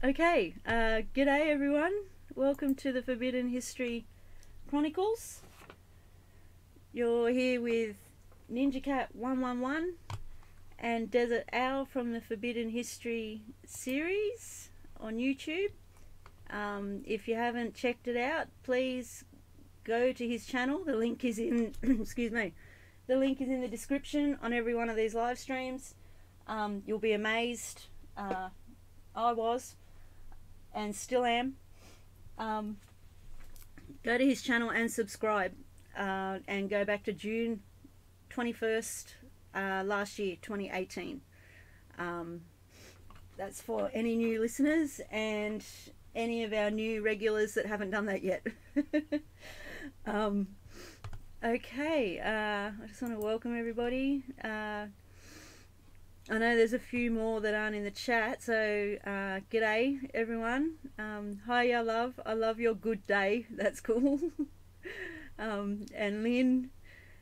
Okay, g'day everyone. Welcome to the Forbidden History Chronicles. You're here with Ninja Cat 111 and Dezert-Owl from the Forbidden History series on YouTube. If you haven't checked it out, please go to his channel. The link is in excuse me. The link is in the description on every one of these live streams. You'll be amazed. I was and still am. Go to his channel and subscribe, and go back to June 21st last year, 2018. That's for any new listeners and any of our new regulars that haven't done that yet. Okay, I just want to welcome everybody. I know there's a few more that aren't in the chat, so g'day everyone. Hi, I love your good day. That's cool. And Lynn,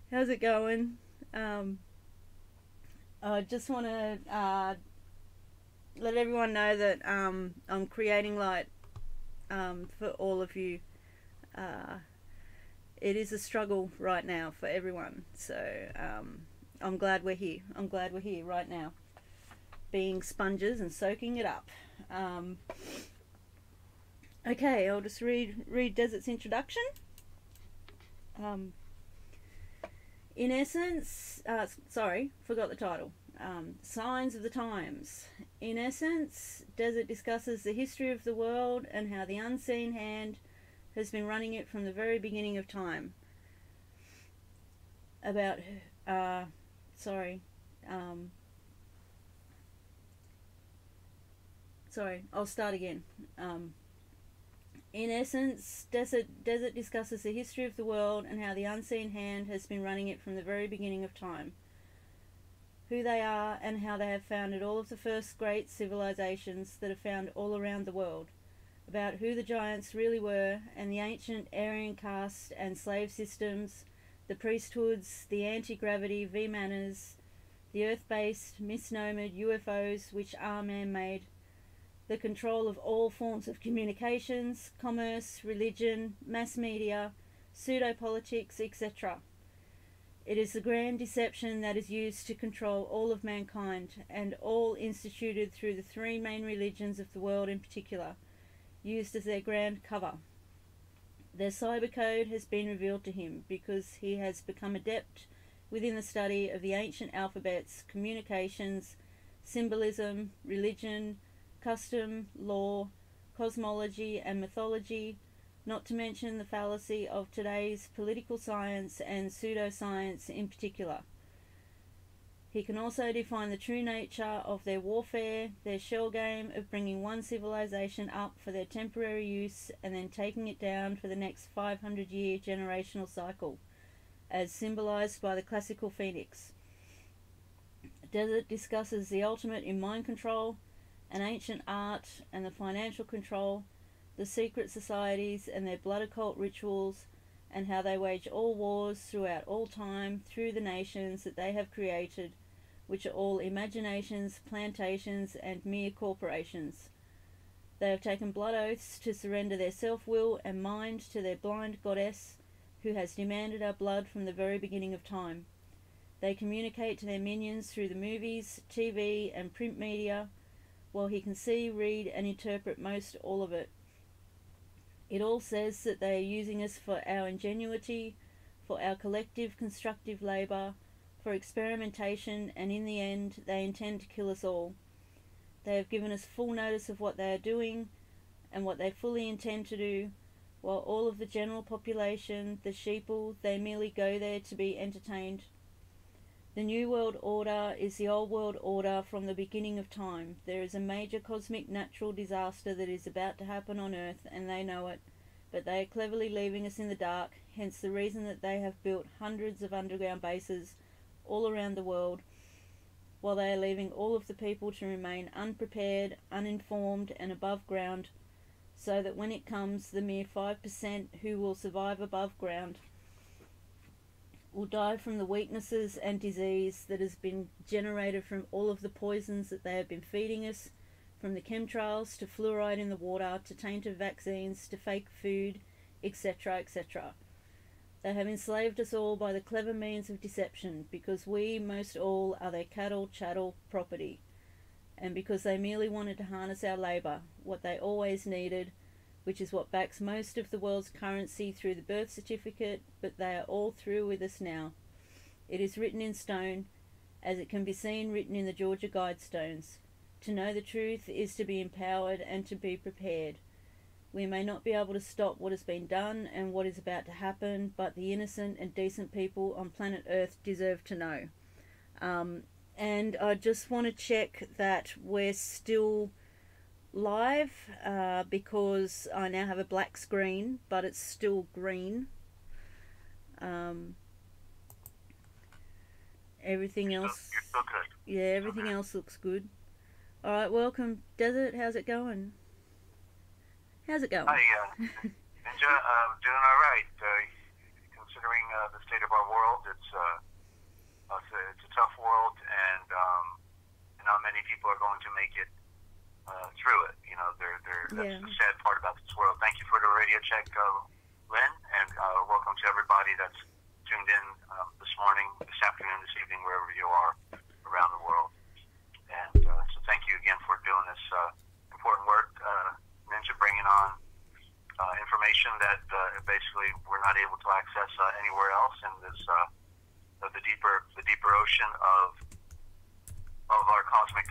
how's it going? I just want to let everyone know that I'm creating light for all of you. It is a struggle right now for everyone, so I'm glad we're here. I'm glad we're here right now, being sponges and soaking it up. Okay, I'll just read Desert's introduction. In essence, sorry, forgot the title. Signs of the Times. In essence, Desert discusses the history of the world and how the unseen hand has been running it from the very beginning of time. About sorry, I'll start again. In essence, Desert discusses the history of the world and how the unseen hand has been running it from the very beginning of time. Who they are and how they have founded all of the first great civilizations that are found all around the world. About who the giants really were and the ancient Aryan caste and slave systems, the priesthoods, the anti-gravity V-manners, the earth-based misnomered UFOs which are man-made, the control of all forms of communications, commerce, religion, mass media, pseudo-politics, etc. It is the grand deception that is used to control all of mankind, and all instituted through the three main religions of the world in particular, used as their grand cover. Their cyber code has been revealed to him because he has become adept within the study of the ancient alphabets, communications, symbolism, religion, custom, law, cosmology and mythology, not to mention the fallacy of today's political science and pseudoscience in particular. He can also define the true nature of their warfare, their shell game of bringing one civilization up for their temporary use and then taking it down for the next 500-year generational cycle, as symbolized by the classical phoenix. Desert discusses the ultimate in mind control, an ancient art and the financial control, the secret societies and their blood occult rituals, and how they wage all wars throughout all time through the nations that they have created, which are all imaginations, plantations, and mere corporations. They have taken blood oaths to surrender their self-will and mind to their blind goddess, who has demanded our blood from the very beginning of time. They communicate to their minions through the movies, TV, and print media, while he can see, read, and interpret most all of it. It all says that they are using us for our ingenuity, for our collective constructive labour, for experimentation, and in the end they intend to kill us all. They have given us full notice of what they are doing and what they fully intend to do, while all of the general population, the sheeple, they merely go there to be entertained. The New World Order is the Old World Order from the beginning of time. There is a major cosmic natural disaster that is about to happen on Earth, and they know it, but they are cleverly leaving us in the dark, hence the reason that they have built hundreds of underground bases all around the world, while they are leaving all of the people to remain unprepared, uninformed, and above ground, so that when it comes, the mere 5% who will survive above ground will die from the weaknesses and disease that has been generated from all of the poisons that they have been feeding us from the chemtrails to fluoride in the water to tainted vaccines to fake food, etc., etc. They have enslaved us all by the clever means of deception, because we, most all, are their cattle, chattel, property, and because they merely wanted to harness our labour, what they always needed, which is what backs most of the world's currency through the birth certificate, but they are all through with us now. It is written in stone, as it can be seen written in the Georgia Guidestones. To know the truth is to be empowered and to be prepared. We may not be able to stop what has been done and what is about to happen, but the innocent and decent people on planet Earth deserve to know. And I just want to check that we're still live, because I now have a black screen, but it's still green. Everything else, you're still good. yeah, everything else looks good. All right, welcome, Desert. How's it going? How's it going? Hi, Ninja. Doing all right. Considering the state of our world, it's a tough world, and not many people are going to make it through it. You know, that's the sad part about this world. Thank you for the radio check, Lynn, and welcome to everybody that's tuned in this morning, this afternoon, this evening, wherever you are around the world. And so thank you again for doing this important work, Ninja, bringing on information that basically we're not able to access anywhere else in this the deeper ocean of our cosmic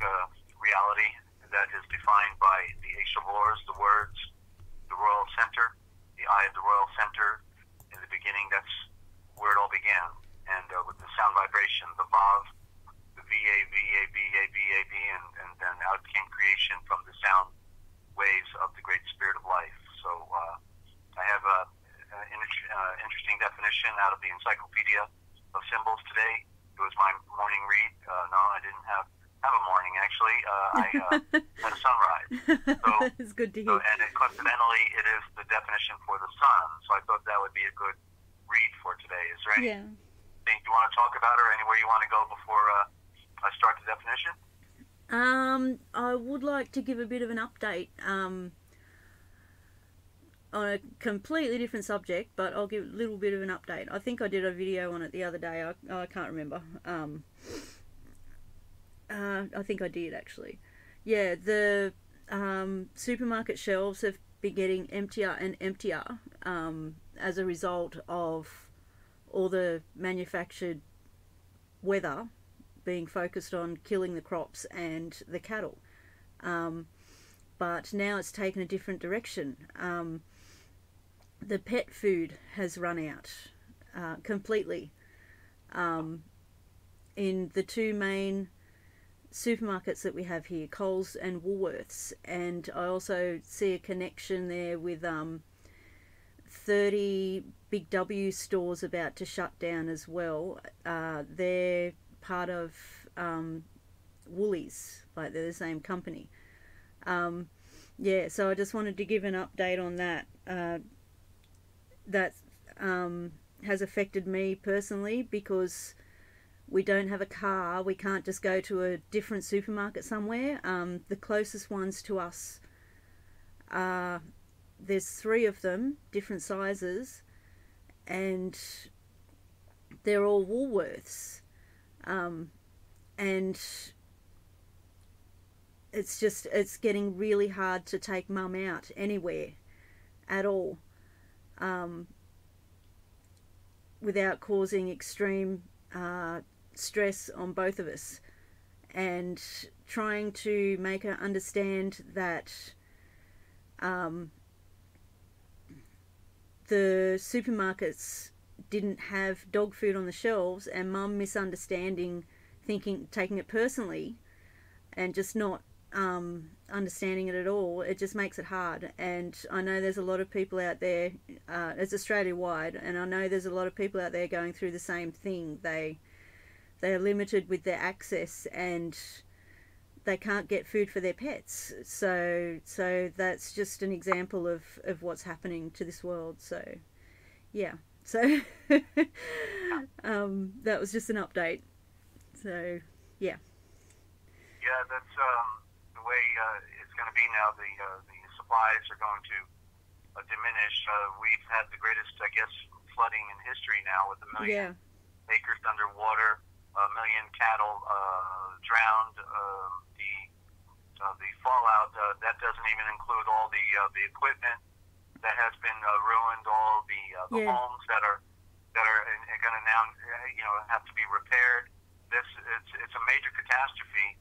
reality that is defined by the Ace of Wars, the words, the Royal Center, the Eye of the Royal Center. In the beginning, that's where it all began. And with the sound vibration, the Vav, the V-A-V-A-B-A-B-A-B, and then out came creation from the sound waves of the Great Spirit of Life. So I have an interesting definition out of the Encyclopedia of Symbols today. It was my morning read. No, I didn't have a morning, actually. I had a sunrise. So, it's good to hear. And coincidentally, it is the definition for the sun. So I thought that would be a good read for today. Is there anything you want to talk about, or anywhere you want to go before I start the definition? I would like to give a bit of an update on a completely different subject, but I'll give a little bit of an update. I think I did a video on it the other day. I can't remember. I think I did, actually. Yeah, the supermarket shelves have been getting emptier and emptier as a result of all the manufactured weather being focused on killing the crops and the cattle. But now it's taken a different direction. The pet food has run out completely in the two main supermarkets that we have here, Coles and Woolworths, and I also see a connection there with 30 Big W stores about to shut down as well. They're part of Woolies, like they're the same company. Yeah, so I just wanted to give an update on that. That has affected me personally, because we don't have a car. We can't just go to a different supermarket somewhere. The closest ones to us, there's 3 of them, different sizes, and they're all Woolworths. And it's getting really hard to take Mum out anywhere at all, without causing extreme stress on both of us, and trying to make her understand that the supermarkets didn't have dog food on the shelves, and Mum misunderstanding, taking it personally, and just not understanding it at all. It just makes it hard. And I know there's a lot of people out there, it's Australia-wide, and I know there's a lot of people out there going through the same thing. They are limited with their access, and they can't get food for their pets. So that's just an example of what's happening to this world. So yeah, so that was just an update. So yeah. Yeah, that's the way it's going to be now. The supplies are going to diminish. We've had the greatest, I guess, flooding in history now, with 1 million acres underwater, 1 million cattle drowned. The fallout that doesn't even include all the equipment that has been ruined, all the homes that are going to now have to be repaired. It's a major catastrophe,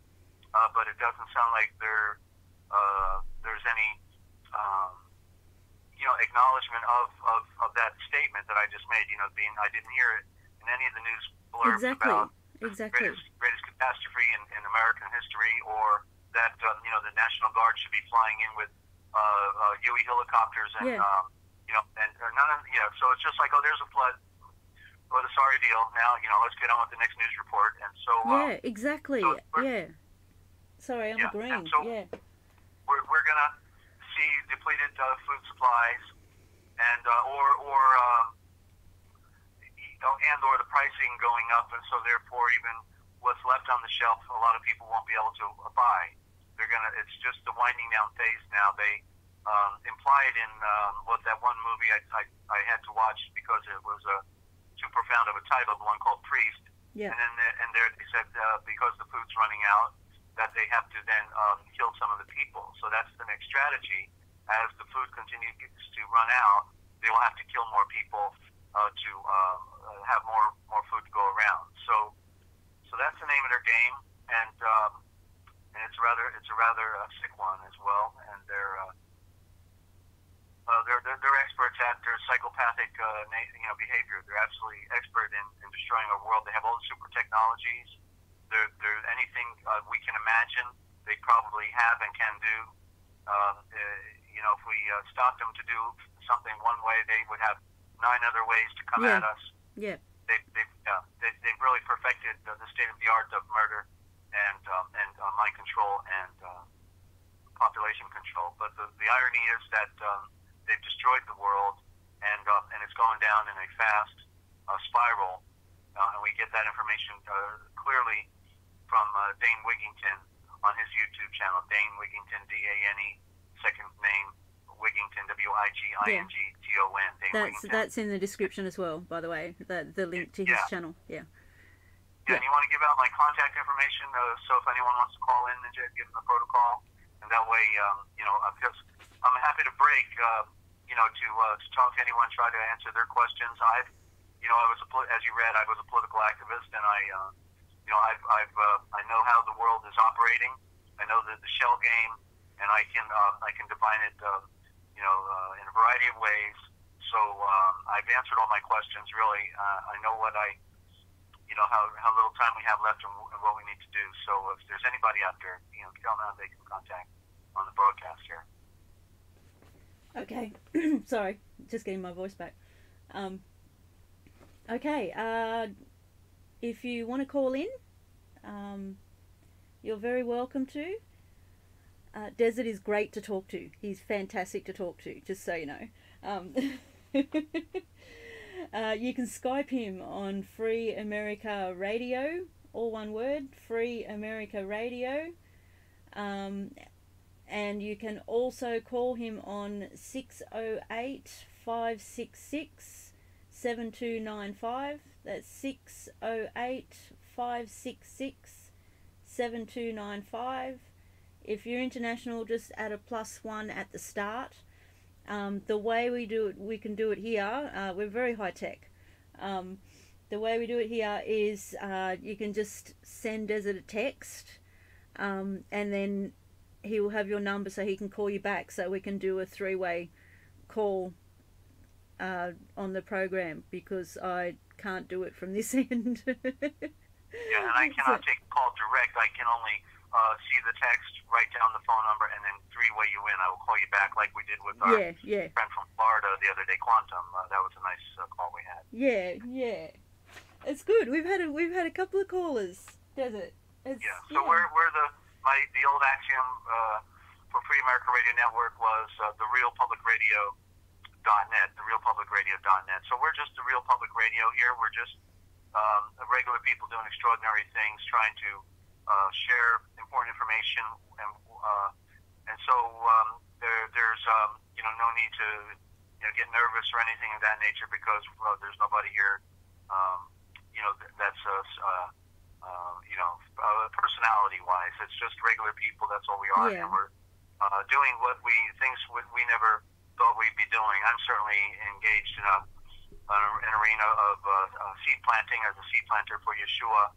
but it doesn't sound like there's any acknowledgement of that statement that I just made. I didn't hear it in any of the news blurbs about greatest catastrophe in American history, or that the National Guard should be flying in with Huey helicopters and or none of So it's just like, oh, there's a flood. What a sorry deal. Now let's get on with the next news report. And so exactly. So sorry, I'm agreeing. So we're gonna see depleted food supplies, and or the pricing going up, and so therefore even what's left on the shelf, a lot of people won't be able to buy. It's just the winding down phase now. They implied in what that one movie I had to watch because it was too profound of a title, the one called Priest. Yeah. And there they said because the food's running out, that they have to then kill some of the people. So that's the next strategy. As the food continues to run out, they will have to kill more people to have more food to go around. So that's the name of their game, and it's a rather sick one as well. And they're experts at their psychopathic behavior. They're absolutely expert in destroying our world. They have all the super technologies. They're anything we can imagine, they probably have and can do. If we stopped them to do something one way, they would have 9 other ways to come at us. Yeah. They've really perfected the state of the art of murder and mind control and population control. But the irony is that they've destroyed the world, and it's going down in a fast spiral. And we get that information clearly from Dane Wigington on his YouTube channel. Dane Wigington, D-A-N-E, second name Wigington, W-I-G-I-N-G-T-O-N. That's in the description as well, by the way. The link to his channel. Yeah. And you want to give out my contact information, so if anyone wants to call in and give them the protocol, and that way, because I'm happy to break, to talk to anyone, try to answer their questions. I as you read, I was a political activist, and I know how the world is operating. I know the shell game, and I can define it, in a variety of ways. So I've answered all my questions. Really, I know what how little time we have left and what we need to do. So if there's anybody out there, tell them how they can contact on the broadcast here. Okay, sorry, just getting my voice back. Okay, if you want to call in, you're very welcome to. Desert is great to talk to. He's fantastic to talk to, just so you know. You can Skype him on Free America Radio, all one word, Free America Radio. And you can also call him on 608-566-7295. That's 608-566-7295. If you're international, just add a +1 at the start. The way we do it, we can do it here. We're very high tech. The way we do it here is you can just send Desert a text, and then he will have your number so he can call you back, so we can do a 3-way call on the program, because I can't do it from this end. Yeah, and I cannot take a call direct. I can only see the text, write down the phone number, and then 3-way you in. I will call you back like we did with our friend from Florida the other day, Quantum. That was a nice call we had. Yeah. It's good. We've had a couple of callers. Desert. So we're the old axiom for Free America Radio Network was therealpublicradio.net, therealpublicradio.net. So we're just the Real Public Radio here. We're just regular people doing extraordinary things, trying to share important information and And so there's no need to get nervous or anything of that nature, because there's nobody here that's personality-wise. It's just regular people. That's all we are, Yeah. and we're doing things we never thought we'd be doing. I'm certainly engaged in an arena of seed planting as a seed planter for Yeshua,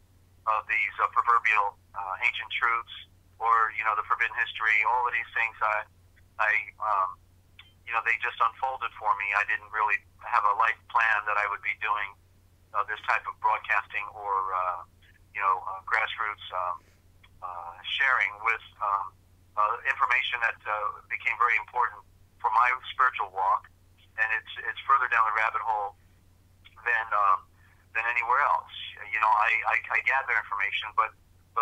of these proverbial ancient truths, or the forbidden history. All of these things, they just unfolded for me. I didn't really have a life plan that I would be doing this type of broadcasting or grassroots sharing with information that became very important for my spiritual walk, and it's further down the rabbit hole than anywhere else. I gather information, but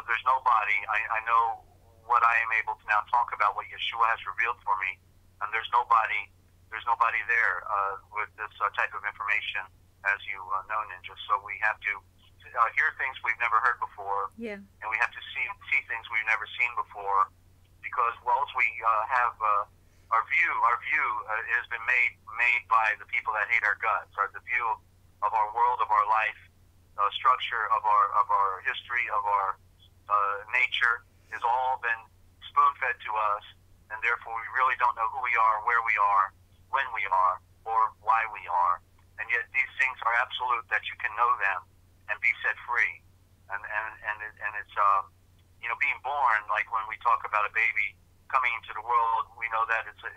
there's nobody. I know what I am able to now talk about, what Yeshua has revealed for me, and there's nobody there with this type of information, as you know, Ninja. So we have to hear things we've never heard before, Yeah. and we have to see things we've never seen before, because whilst we have our view has been made by the people that hate our guts, or the view of our world, of our life, structure of our history, of our nature, has all been spoon-fed to us, and therefore we really don't know who we are, where we are, when we are, or why we are. And yet these things are absolute, that you can know them and be set free. And it's being born, like when we talk about a baby coming into the world, we know that it's a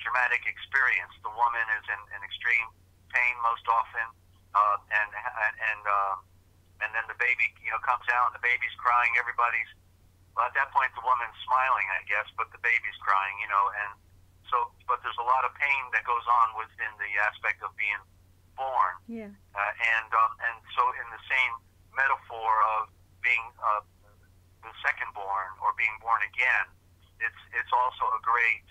dramatic experience. The woman is in extreme pain most often, and then the baby comes out, and the baby's crying. Everybody's, well, at that point the woman's smiling, I guess, but the baby's crying, and so, but there's a lot of pain that goes on within the aspect of being born. Yeah. And so in the same metaphor of being the second born, or being born again, it's also a great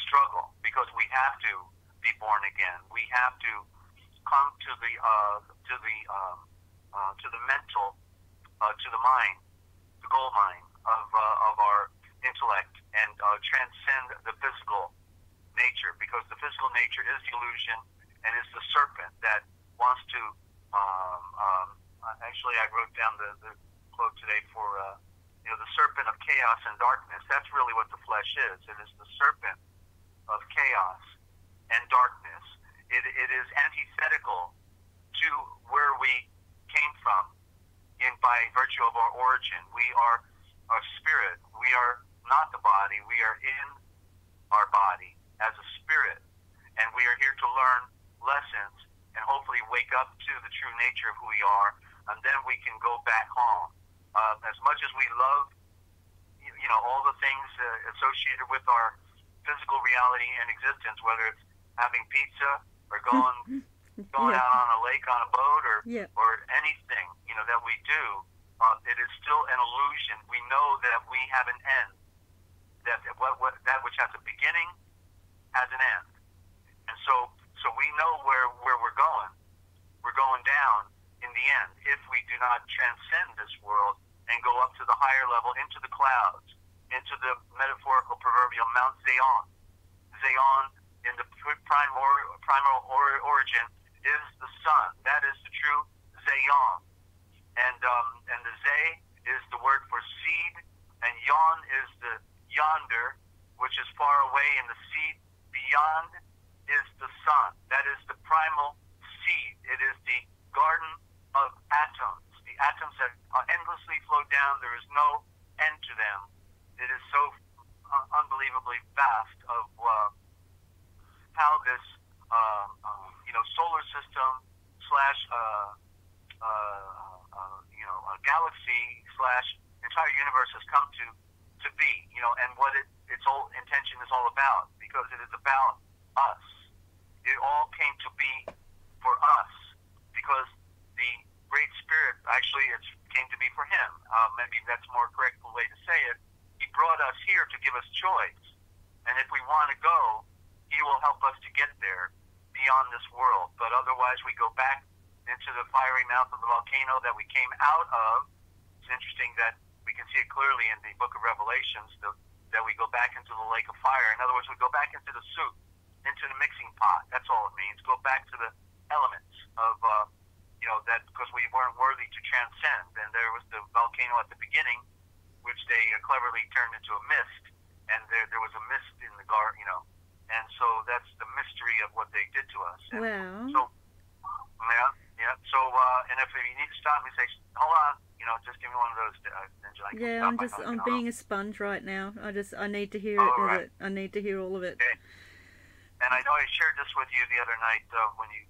struggle, because we have to be born again. We have to come to the mental, to the mind, the gold mine of our intellect, and transcend the physical nature, because the physical nature is the illusion, and is the serpent that wants to. Actually, I wrote down the quote today for the serpent of chaos and darkness. That's really what the flesh is. It is the serpent of chaos and darkness. It is antithetical to where we came from, by virtue of our origin. We are our spirit. We are not the body. We are in our body as a spirit, and we are here to learn lessons and hopefully wake up to the true nature of who we are, and then we can go back home. As much as we love, all the things associated with our physical reality and existence, whether it's having pizza or going Yeah. out on a lake on a boat, or Yeah. or anything that we do, it is still an illusion. We know that we have an end. That that which has a beginning has an end, and so we know where we're going. We're going down in the end if we do not transcend this world and go up to the higher level, into the clouds, into the metaphorical proverbial Mount Zion. Zion, in the primal origin, is the sun. That is the true Zion. And the Zay is the word for seed, and Yon is the yonder, which is far away, and the seed beyond is the sun. That is the primal seed. It is the garden of atoms. The atoms that endlessly flow down. There is no end to them. It is so unbelievably vast of how this solar system slash galaxy slash entire universe has come to be, and what its whole intention is all about, because it is about us. It all came to be for us, because the Great Spirit, actually, it came to be for Him. Maybe that's a more correct way to say it. He brought us here to give us choice, and if we want to go, He will help us to get there beyond this world. But otherwise, we go back into the fiery mouth of the volcano that we came out of. It's interesting that we can see it clearly in the book of Revelations. The that we go back into the lake of fire. In other words, we go back into the soup, into the mixing pot. That's all it means. Go back to the elements of, that because we weren't worthy to transcend. And there was the volcano at the beginning, which they cleverly turned into a mist. And there was a mist in the garden, And so that's the mystery of what they did to us. And wow. So, yeah. So, and if you need to stop me, say, hold on, just give me one of those. Yeah, I'm being a sponge right now. I need to hear it. Right. I need to hear all of it. Okay. And I know I shared this with you the other night when you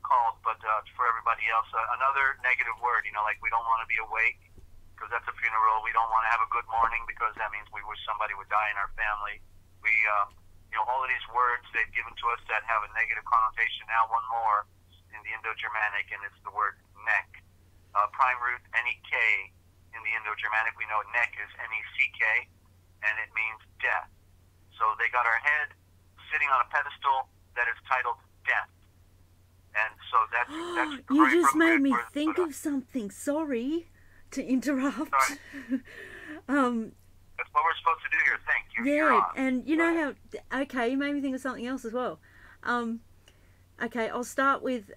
called, but for everybody else, another negative word, like we don't want to be awake because that's a funeral. We don't want to have a good morning because that means we wish somebody would die in our family. We, all of these words they've given to us that have a negative connotation. Now one more in the Indo-Germanic, and it's the word neck. Prime root N-E-K in the Indo-Germanic. We know neck is N-E-C-K, and it means death. So they got our head sitting on a pedestal that is titled death. And so that's you just made me think of something. Sorry to interrupt. Sorry. That's what we're supposed to do here. Think. You're and you know how... Okay, you made me think of something else as well. Okay, I'll start with...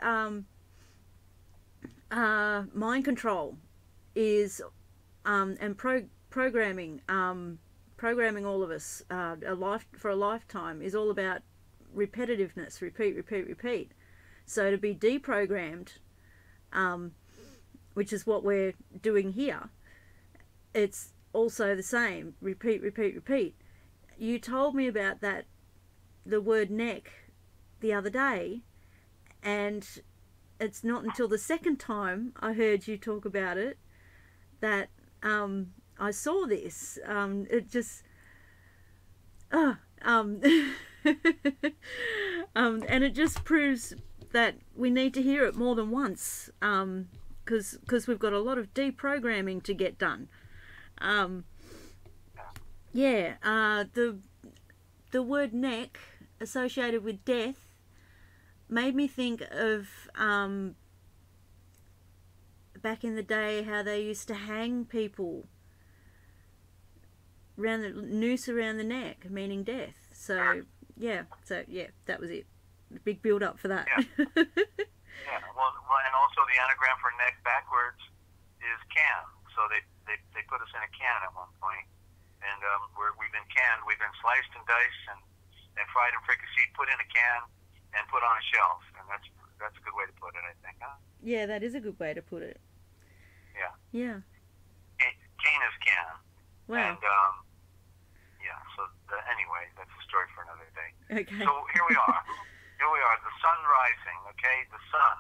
mind control is... and programming... programming all of us for a lifetime is all about repetitiveness. Repeat. So to be deprogrammed, which is what we're doing here, it's also the same. Repeat. You told me about the word neck the other day, and it's not until the second time I heard you talk about it that I saw this. It just... and it just proves that we need to hear it more than once, because we've got a lot of deprogramming to get done. The word neck associated with death made me think of back in the day how they used to hang people around the noose around the neck, meaning death. So that was it. Big build up for that. Yeah. Well, and also the anagram for neck backwards is can. So they put us in a can at one point, and we've been canned. We've been sliced and diced and fried and fricasseed, put in a can, and put on a shelf. And that's a good way to put it, I think. Huh? Yeah, that is a good way to put it. Yeah. Yeah. Cane is can. Wow. And anyway, that's a story for another day. Okay. So here we are. The sun rising. Okay, the sun.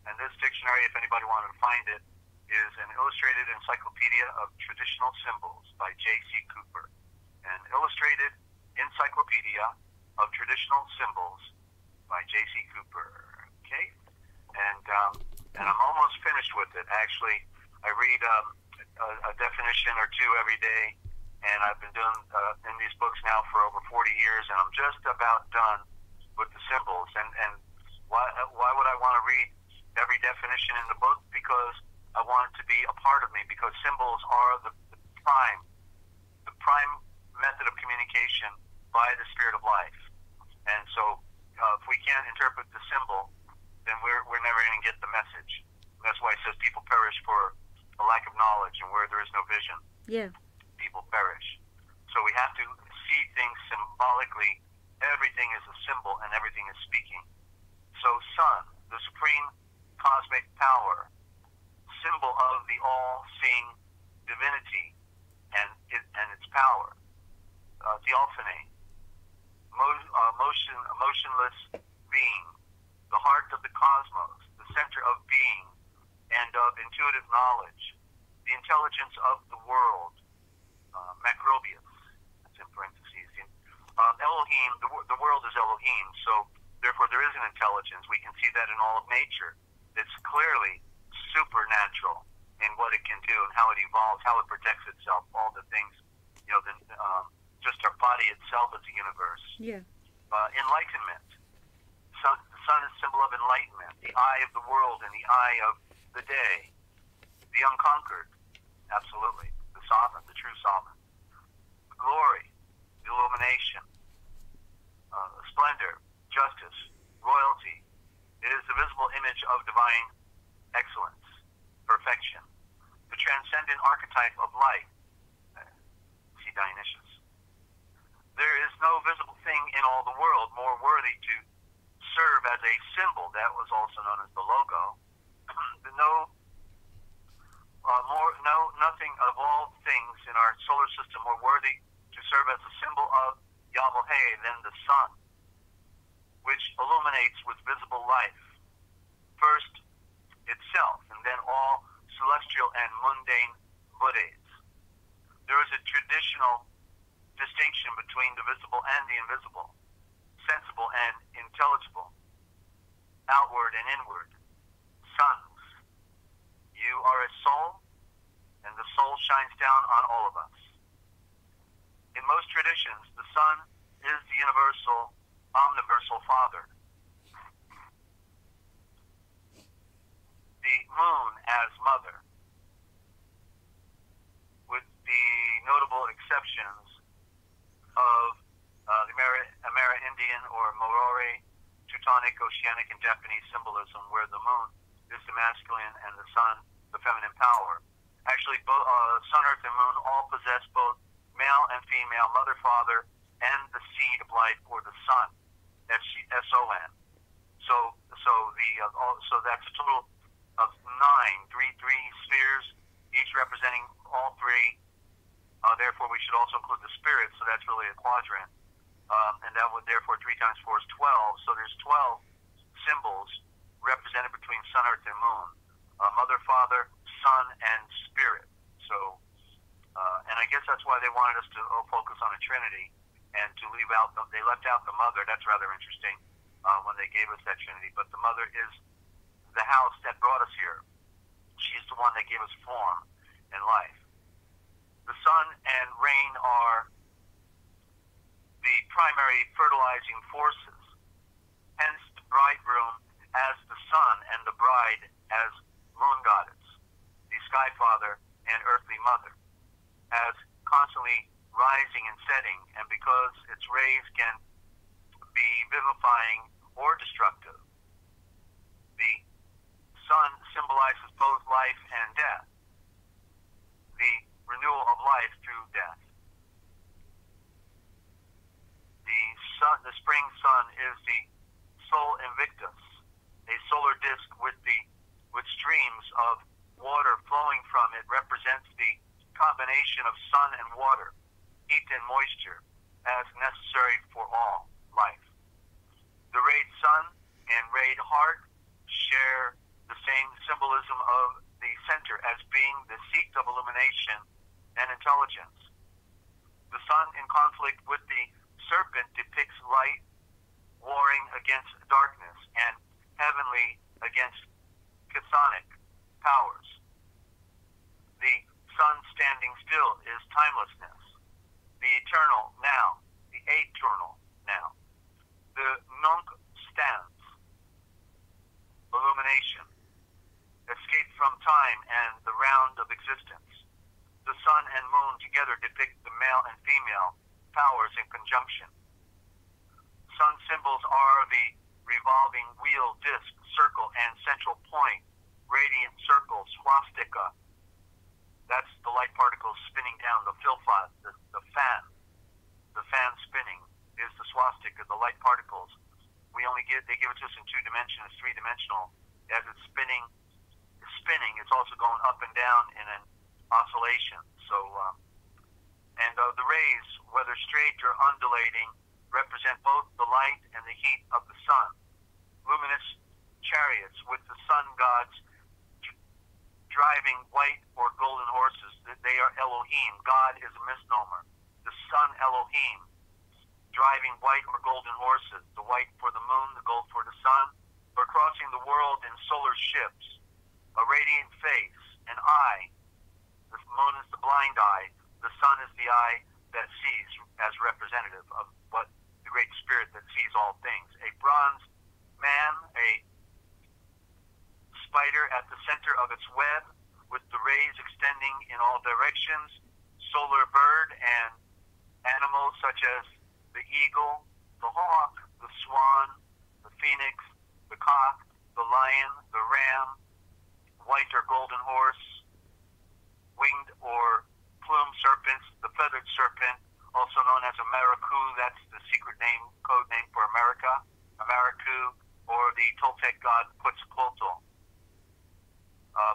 And this dictionary, if anybody wanted to find it, is an illustrated encyclopedia of traditional symbols by J.C. Cooper. An illustrated encyclopedia of traditional symbols by J.C. Cooper. Okay, and I'm almost finished with it. Actually, I read a definition or two every day, and I've been doing in these books now for over 40 years, and I'm just about done with the symbols. And why would I want to read every definition in the book? Because I want it to be a part of me, because symbols are the prime method of communication by the spirit of life. And so if we can't interpret the symbol, then we're never going to get the message. That's why it says people perish for a lack of knowledge, and where there is no vision, people perish. So we have to see things symbolically. Everything is a symbol, and everything is speaking. So sun, the supreme cosmic power, symbol of the all-seeing divinity and its power. Theophany, motionless being, the heart of the cosmos, the center of being and of intuitive knowledge, the intelligence of the world, Macrobius, that's in parentheses. Elohim, the world is Elohim, so therefore there is an intelligence. We can see that in all of nature. It's clearly supernatural in what it can do and how it evolves, how it protects itself, all the things, just our body itself is a universe. Yeah. Enlightenment. The sun is a symbol of enlightenment, the eye of the world and the eye of the day. The unconquered. Absolutely. The sovereign, the true sovereign. The glory, the illumination, splendor, justice, royalty. It is the visible image of divine excellence, perfection. The transcendent archetype of light. See Dionysius. There is no visible thing in all the world more worthy to serve as a symbol, that was also known as the logo. Nothing of all things in our solar system more worthy to serve as a symbol of Yahweh than the sun, which illuminates with visible life, first itself, and then all celestial and mundane Buddhas. There is a traditional distinction between the visible and the invisible, sensible and intelligible, outward and inward. Suns, you are a soul, and the soul shines down on all of us. In most traditions, the sun is the universal, omniversal Father. The moon as mother, with the notable exceptions of the Amerindian or Maori, Teutonic, Oceanic, and Japanese symbolism, where the moon is the masculine and the sun the feminine power. Actually, both sun, earth, and moon all possess both male and female, mother, father, and the seed of life, or the sun, S-O-N. So that's a total of 9, three spheres, each representing all three. Therefore, we should also include the spirit, so that's really a quadrant. And that would, therefore, 3 times 4 is 12. So there's 12 symbols represented between sun, earth, and moon. Mother, father, sun, and spirit. So, and I guess that's why they wanted us to focus on a trinity and to leave out, they left out the mother. That's rather interesting when they gave us that trinity. But the mother is the house that brought us here. She's the one that gave us form and life. The sun and rain are the primary fertilizing forces. Hence, the bridegroom as the sun and the bride as moon goddess, the sky father and earthly mother, as constantly rising and setting, and because its rays can be vivifying or destructive. The sun symbolizes both life and death, the renewal of life through death. The spring sun is the Sol Invictus, a solar disk with streams of water flowing from it, represents the combination of sun and water, heat and moisture, as necessary for all life. The rayed sun and rayed heart share the same symbolism of the center as being the seat of illumination and intelligence. The sun in conflict with the serpent depicts light warring against darkness and heavenly against chthonic powers. The sun standing still is timelessness, the eternal now, the eternal now. The nunc stands, illumination, escape from time and the round of existence. The sun and moon together depict the male and female powers in conjunction. Sun symbols are the revolving wheel, disc, circle, and central point, radiant circle, swastika. That's the light particles spinning down, the filfat, the fan. The fan spinning is the swastika, the light particles. They give it to us in 2 dimensions, 3-dimensional. As it's spinning, it's also going up and down in an oscillation. So, the rays, whether straight or undulating, represent both the light and the heat of the sun. Luminous chariots with the sun gods driving white or golden horses. They are Elohim. God is a misnomer. The sun Elohim driving white or golden horses, the white for the moon, the gold for the sun, or crossing the world in solar ships, a radiant face, an eye. The moon is the blind eye. The sun is the eye that sees, as representative of what the great spirit that sees all things. A bronze man, a spider at the center of its web, with the rays extending in all directions, solar bird and animals such as the eagle, the hawk, the swan, the phoenix, the cock, the lion, the ram, white or golden horse, winged or plumed serpents, the feathered serpent, also known as a maracou, that's the secret name, code name for America, a maracou, or the Toltec god Quetzalcoatl.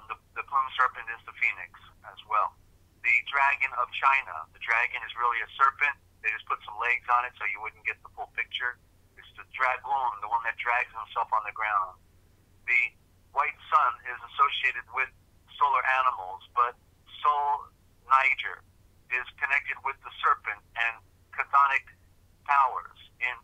The plumed serpent is the phoenix as well. The dragon of China. The dragon is really a serpent. They just put some legs on it so you wouldn't get the full picture. It's the dragoon, the one that drags himself on the ground. The white sun is associated with solar animals, but Sol Niger is connected with the serpent and chthonic powers, and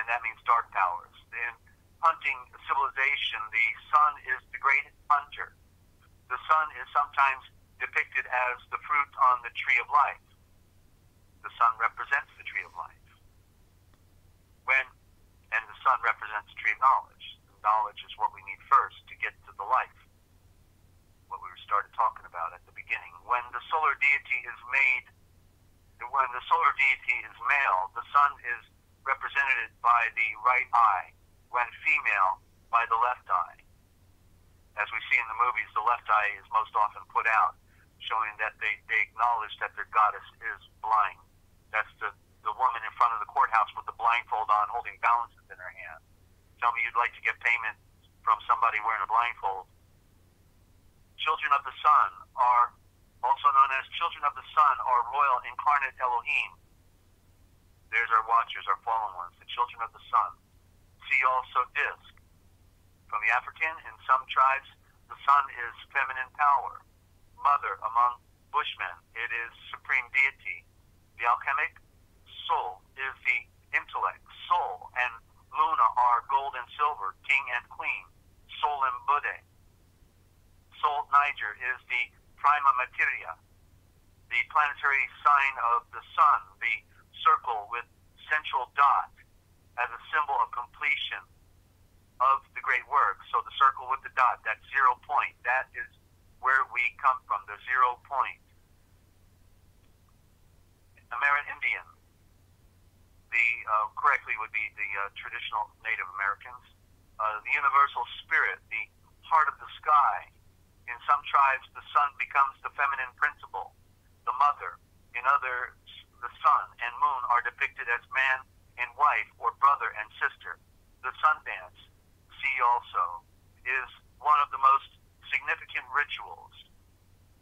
that means dark powers. In hunting civilization, the sun is the great hunter. The sun is sometimes depicted as the fruit on the tree of life. The sun represents the tree of life. And the sun represents the tree of knowledge. Knowledge is what we need first to get to the life, what we started talking about at the beginning. When the solar deity is male, the sun is represented by the right eye. When female, by the left eye. As we see in the movies, the left eye is most often put out, showing that they acknowledge that their goddess is blind. That's the woman in front of the courthouse with the blindfold on, holding balances in her hand. Tell me you'd like to get payment from somebody wearing a blindfold. Children of the sun are also known as children of the sun, or royal incarnate Elohim. There's our watchers, our fallen ones, the children of the sun. See also disc. From the African, in some tribes, the sun is feminine power. Mother among Bushmen, it is supreme deity. The alchemic, Sol, is the intellect. Sol and Luna are gold and silver, king and queen. Sol and Bude. Sol Niger is the prima materia, the planetary sign of the sun, the circle with central dot as a symbol of completion of the great work. So the circle with the dot, that 0 point, that is where we come from, the 0 point. Amerindian, correctly would be the traditional Native Americans. The universal spirit, the heart of the sky. In some tribes, the sun becomes the feminine principle, the mother. In others, the sun and moon are depicted as man and wife, or brother and sister. The sun dance, see also, is one of the most significant rituals.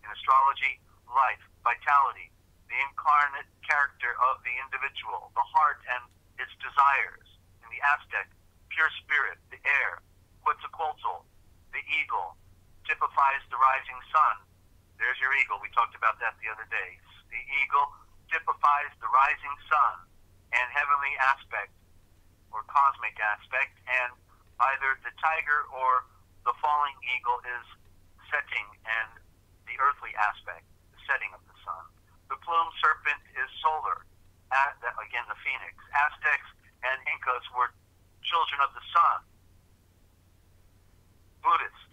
In astrology, life, vitality, the incarnate character of the individual, the heart and its desires. In the Aztec, pure spirit, the air. Quetzalcoatl, the eagle, typifies the rising sun. There's your eagle. We talked about that the other day. The eagle typifies the rising sun and heavenly aspect or cosmic aspect, and either the tiger or the falling eagle is setting and the earthly aspect, the setting of the sun. The plumed serpent is solar, again the phoenix. Aztecs and Incas were children of the sun. Buddhist,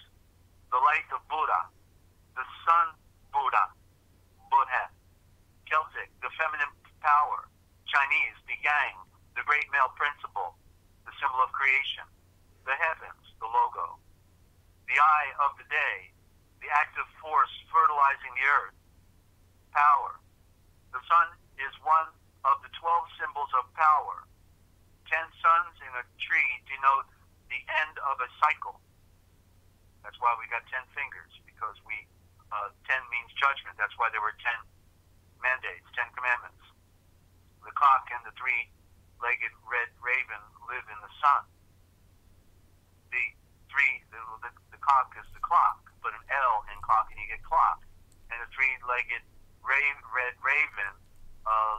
the light of Buddha, the sun Buddha, Buddha. Celtic, the feminine power. Chinese, the yang, the great male principle, the symbol of creation. The heavens, the logo. The eye of the day, the active force fertilizing the earth. Power. The sun is one of the 12 symbols of power. 10 suns in a tree denote the end of a cycle. That's why we got 10 fingers, because 10 means judgment. That's why there were 10 mandates, 10 commandments. The cock and the three-legged red raven live in the sun. The cock is the clock. Put an L in cock and you get clock. And the three-legged red raven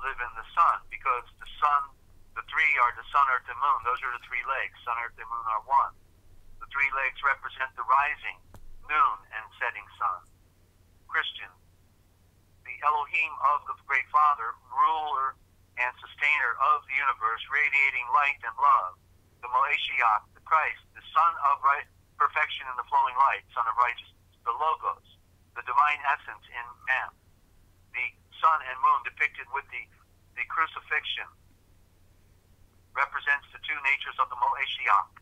live in the sun, because the sun, the three are the sun, earth, and moon. Those are the 3 legs. Sun, earth, and moon are one. The 3 legs represent the rising, noon, and setting sun. Christian, the Elohim of the Great Father, ruler and sustainer of the universe, radiating light and love. The Moeshiach, the Christ, the Son of perfection in the flowing light, Son of righteousness. The Logos, the divine essence in man. The sun and moon depicted with the crucifixion represents the two natures of the Moeshiach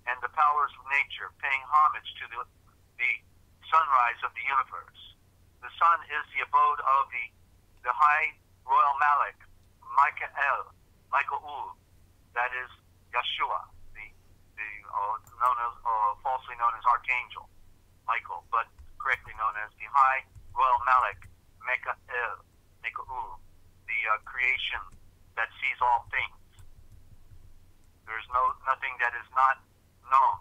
and the powers of nature, paying homage to the sunrise of the universe. The sun is the abode of the high royal Malak, Michael, that is Yeshua, falsely known as Archangel Michael, but correctly known as the high royal Malak, Michael, the creation that sees all things. There's nothing that is not known,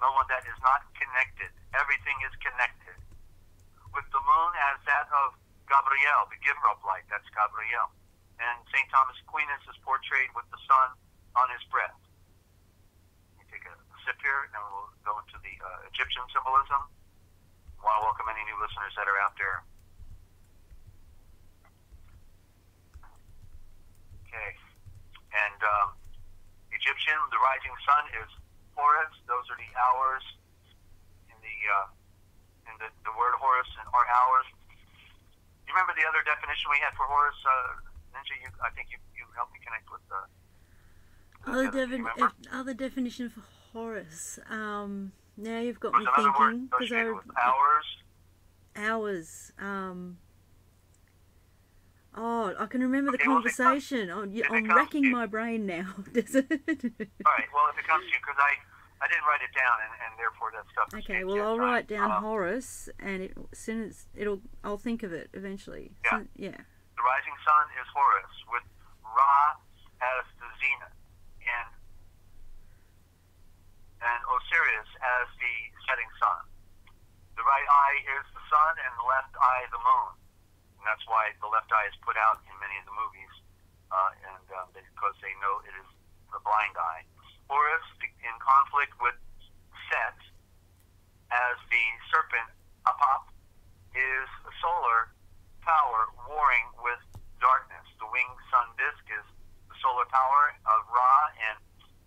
no one that is not connected. Everything is connected. With the moon as that of Gabriel, the giver of light, that's Gabriel. And St. Thomas Aquinas is portrayed with the sun on his breast. Let me take a sip here, and we'll go into the Egyptian symbolism. I want to welcome any new listeners that are out there. Okay. And Egyptian, the rising sun is Horus. Those are the hours in the word Horus and our hours. You remember the other definition we had for Horus, Ninja? I think you helped me connect with the other definition for Horus. Now you've got me another thinking, word associated with hours. Hours. Oh, I can remember the conversation. I'm racking my brain now. Does it? All right. Well, if it comes to you, because I didn't write it down, and therefore that stuff. Okay. Well, I'll write down Horus, and I'll think of it eventually. Yeah. So, yeah. The rising sun is Horus, with Ra as the zenith, and Osiris as the setting sun. The right eye is the sun, and the left eye the moon. And that's why the left eye is put out in many of the movies, because they know it is the blind eye. Horus, in conflict with Set, as the serpent, Apap, is the solar power warring with darkness. The winged sun disk is the solar power of Ra and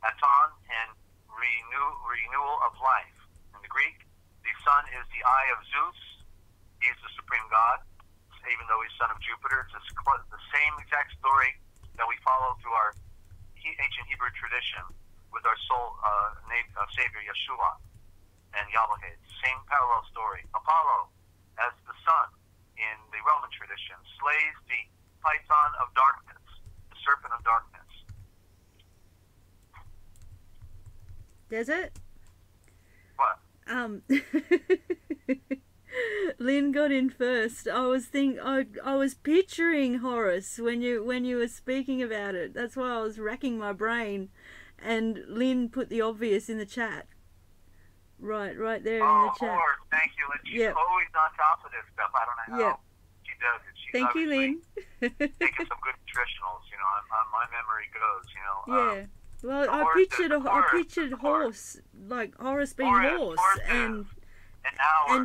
Aton, and renewal of life. In the Greek, the sun is the eye of Zeus. He is the supreme god. Even though he's son of Jupiter, it's the same exact story that we follow through our ancient Hebrew tradition with our soul Savior Yeshua and Yahweh. Same parallel story. Apollo, as the sun in the Roman tradition, slays the python of darkness, the serpent of darkness. Desert? What? Lynn got in first. I was picturing Horus when you were speaking about it. That's why I was racking my brain, and Lynn put the obvious in the chat. Right there in the chat. Lord, thank you, Lynn. She's always on top of this stuff. I don't know how she does it. She's thank you, Lynn. taking some good nutritionals. My memory goes. Yeah. Well, I pictured horse, like Horus being horse, and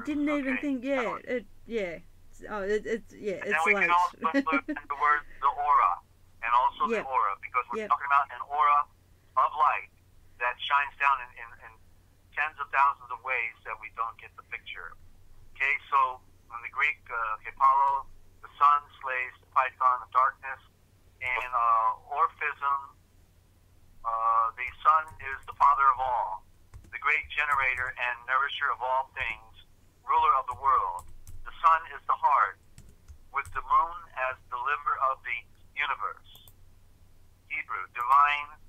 didn't even think, it's and late. then we can also include the word the aura, and also the aura, because we're talking about an aura of light that shines down in tens of thousands of ways that we don't get the picture. Okay, so in the Greek, Apollo, the sun slays the python of darkness. In Orphism, the sun is the father of all, the great generator and nourisher of all things, ruler of the world. The sun is the heart, with the moon as the liver of the universe. Hebrew, divine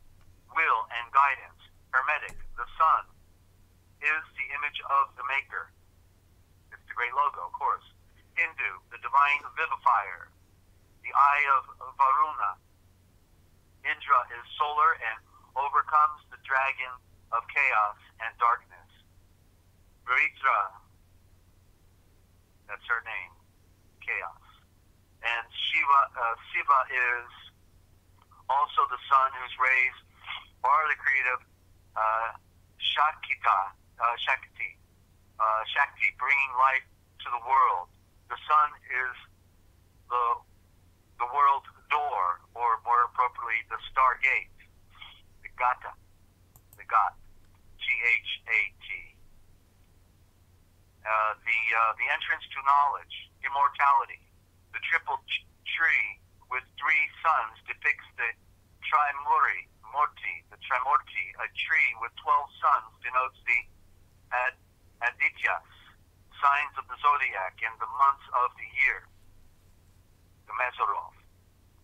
will and guidance. Hermetic, the sun is the image of the maker. It's the great logo, of course. Hindu, the divine vivifier, the eye of Varuna. Indra is solar and overcomes the dragon of chaos and darkness. Vritra, that's her name, chaos. And Shiva is also the sun whose rays are the creative Shakti, bringing life to the world. The sun is the world door, or more appropriately, the stargate, the Gata, Ghat. The entrance to knowledge, immortality. The triple tree with three suns depicts the Trimurti. A tree with 12 suns denotes the Adityas, signs of the zodiac and the months of the year, the Mazarov.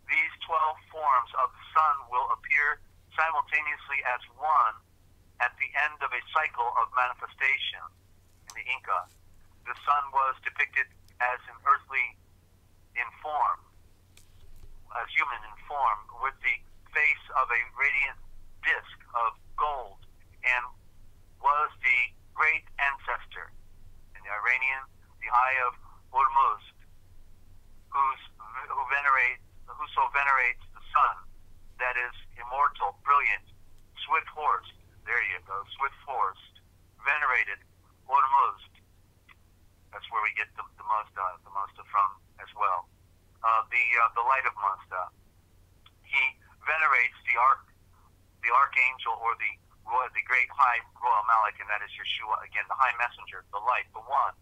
These 12 forms of the sun will appear simultaneously as one at the end of a cycle of manifestation. In the Inca, the sun was depicted as an earthly in form, as human in form, with the face of a radiant disk of gold, and was the great ancestor. In the Iranian, the eye of Hormuzd, whoso venerates the sun, that is immortal, brilliant, swift horse. There you go, swift horse, venerated Hormuzd. That's where we get the Mazda from as well. The light of Mazda. He venerates the archangel, or the great high royal Malik, and that is Yeshua, again, the high messenger, the light, the one.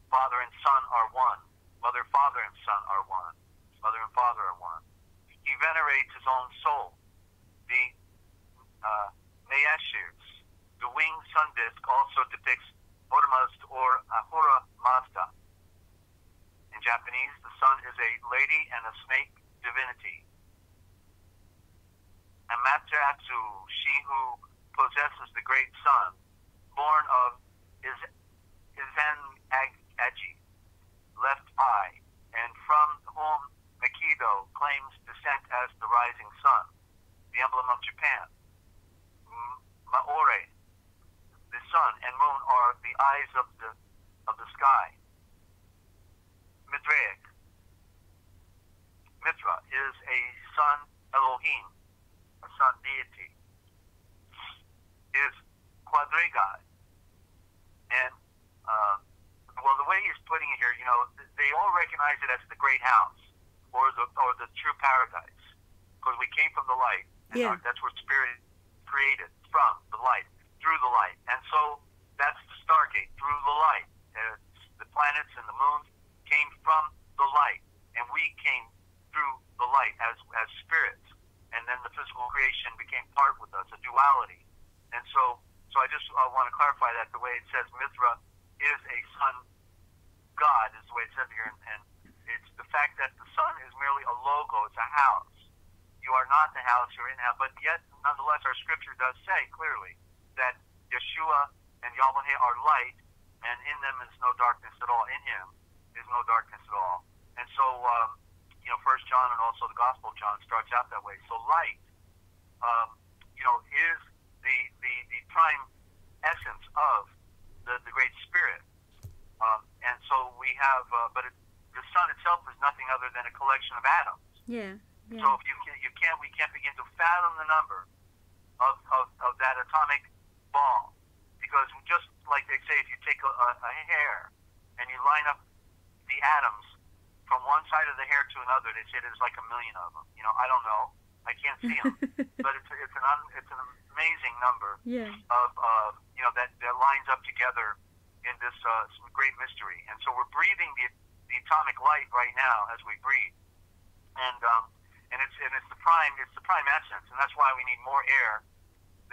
Father and son are one. Mother, father, and son are one. Mother and father are one. He venerates his own soul. The Mayashirs, the winged sun disk, also depicts Hormuzd or Ahura Mazda. In Japanese, the sun is a lady and a snake divinity. Amaterasu, she who possesses the great sun, born of Izan-Agi, left eye, and from whom Makido claims descent as the rising sun, the emblem of Japan. Maore, the sun and moon are the eyes of the sky. Midraic, Mithra is a sun Elohim, a sun deity. Is Quadriga, and well, the way he's putting it here, they all recognize it as the great house, or the true paradise, because we came from the light. And yeah. That's where spirit created, from the light, through the light, and so that's the Stargate, through the light. The planets and the moons came from the light, and we came through the light as spirits, and then the physical creation became part with us, a duality. And so I just want to clarify that the way it says Mithra is a sun god, is the way it says here, and it's the fact that the sun is merely a logo, it's a house. You are not the house, you're in house, but yet, nonetheless, our scripture does say clearly that Yeshua and Yahweh are light, and in them is no darkness at all. In him is no darkness at all. And so, 1 John and also the Gospel of John starts out that way. So light, is the prime essence of the Great Spirit. And so we have, the sun itself is nothing other than a collection of atoms. Yeah. So if we can't begin to fathom the number of that atomic ball, because just like they say, if you take a hair and you line up the atoms from one side of the hair to another, they say there's like a million of them. I don't know, I can't see them, but it's an amazing number. Yeah. Of that lines up together in this great mystery. And so we're breathing the atomic light right now as we breathe, and it's the prime essence, and that's why we need more air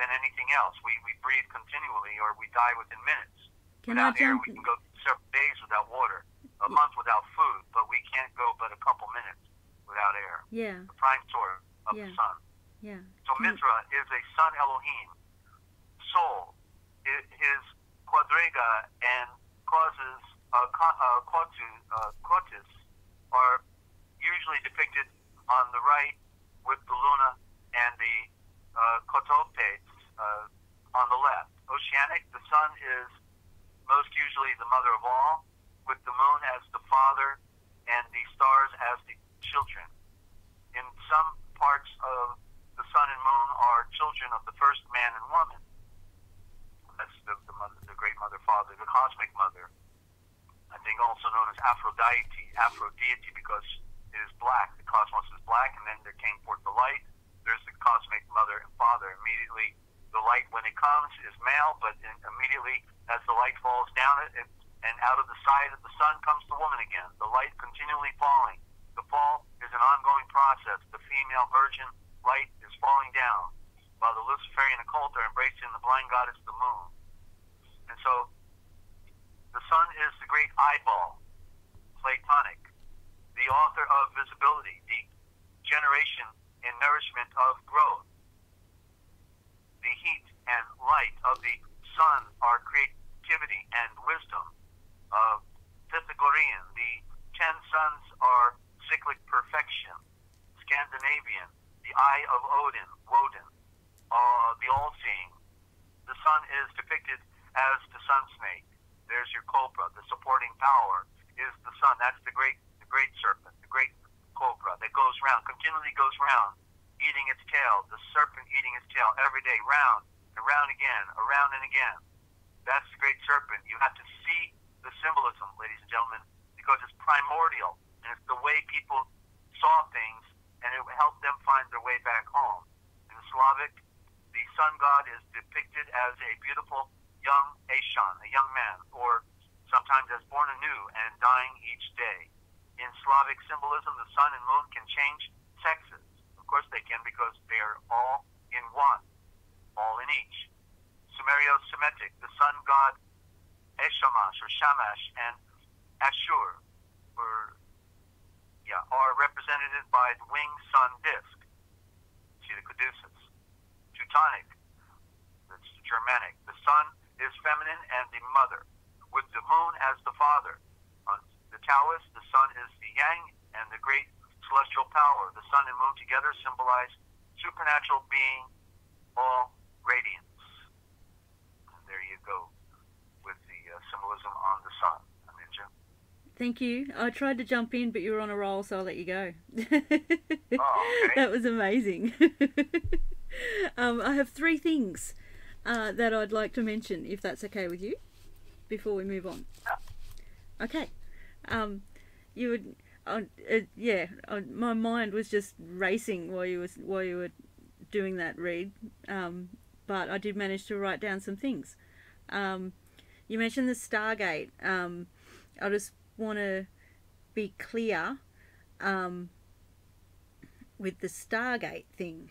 than anything else. We breathe continually, or we die within minutes. Without air, we can go several days without water, a month without food, but we can't go but a couple minutes without air. Yeah. The prime source of the sun. Yeah. So Mithra is a sun Elohim. Soul, his quadriga and causes, Quartus, are usually depicted on the right with the Luna and the Cotopes on the left. Oceanic, the sun is most usually the mother of all, with the moon as the father and the stars as the children. In some parts of the sun and moon are children of the first man and woman. That's the mother, the great mother, father, the cosmic mother. I think also known as Aphrodite, because it is black. The cosmos is black, and then there came forth the light. There's the cosmic mother and father. Immediately, the light, when it comes, is male, but immediately as the light falls down, it and out of the side of the sun comes the woman again, the light continually falling. The fall is an ongoing process. The female virgin light is falling down, while the Luciferian occult are embracing the blind goddess, the moon. And so, the sun is the great eyeball, Platonic, the author of visibility, the generation and nourishment of growth. The heat and light of the sun are creativity and wisdom. Pythagorean, the 10 suns are cyclic perfection. Scandinavian, the eye of Odin, Woden, the all-seeing. The sun is depicted as the sun snake. There's your cobra. The supporting power is the sun. That's the great serpent, the great cobra that goes round, continually goes round, eating its tail. The serpent eating its tail every day, round and round again, around and again. That's the great serpent. You have to see the symbolism, ladies and gentlemen, because it's primordial, and it's the way people saw things, and it helped them find their way back home. In Slavic, the sun god is depicted as a beautiful young Aishan, a young man, or sometimes as born anew and dying each day. In Slavic symbolism, the sun and moon can change sexes. Of course they can, because they are all in one, all in each. Sumerio-Semitic, the sun god Eshamash or Shamash and Ashur are represented by the winged sun disk. See the caduceus. Teutonic, that's Germanic. The sun is feminine and the mother, with the moon as the father. On the Taoist, the sun is the yang and the great celestial power. The sun and moon together symbolize supernatural being, all radiance. And there you go with the symbolism on the sun. Ninja. Thank you. I tried to jump in, but you were on a roll, so I'll let you go. Oh, okay. That was amazing. I have 3 things that I'd like to mention, if that's okay with you, before we move on. Yeah. Okay. You would, my mind was just racing while you were doing that read, but I did manage to write down some things. You mentioned the Stargate. I just want to be clear with the Stargate thing.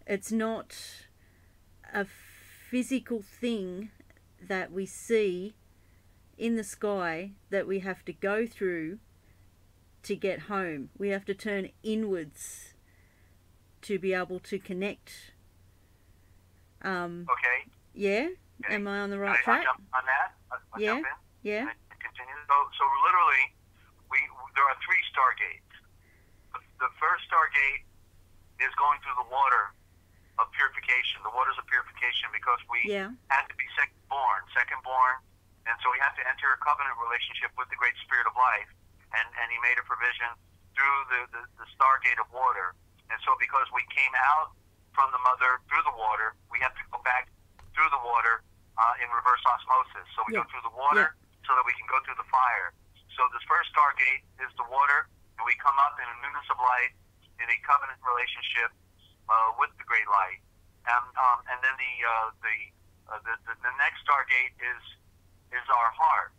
It's not a physical thing that we see in the sky that we have to go through to get home. We have to turn inwards to be able to connect. Okay. Yeah? Okay. Am I on the right I'll track? jump on that. I'll Yeah. jump in. Yeah. And continue. So literally, there are 3 stargates. The first stargate is going through the water of purification. The waters of purification, because we had to be second born, and so we have to enter a covenant relationship with the Great Spirit of Life, and He made a provision through the stargate of water. And so because we came out from the mother through the water, we have to go back through the water in reverse osmosis. So we go through the water so that we can go through the fire. So this first stargate is the water, and we come up in a newness of light in a covenant relationship with the great light. And then the next stargate is our heart,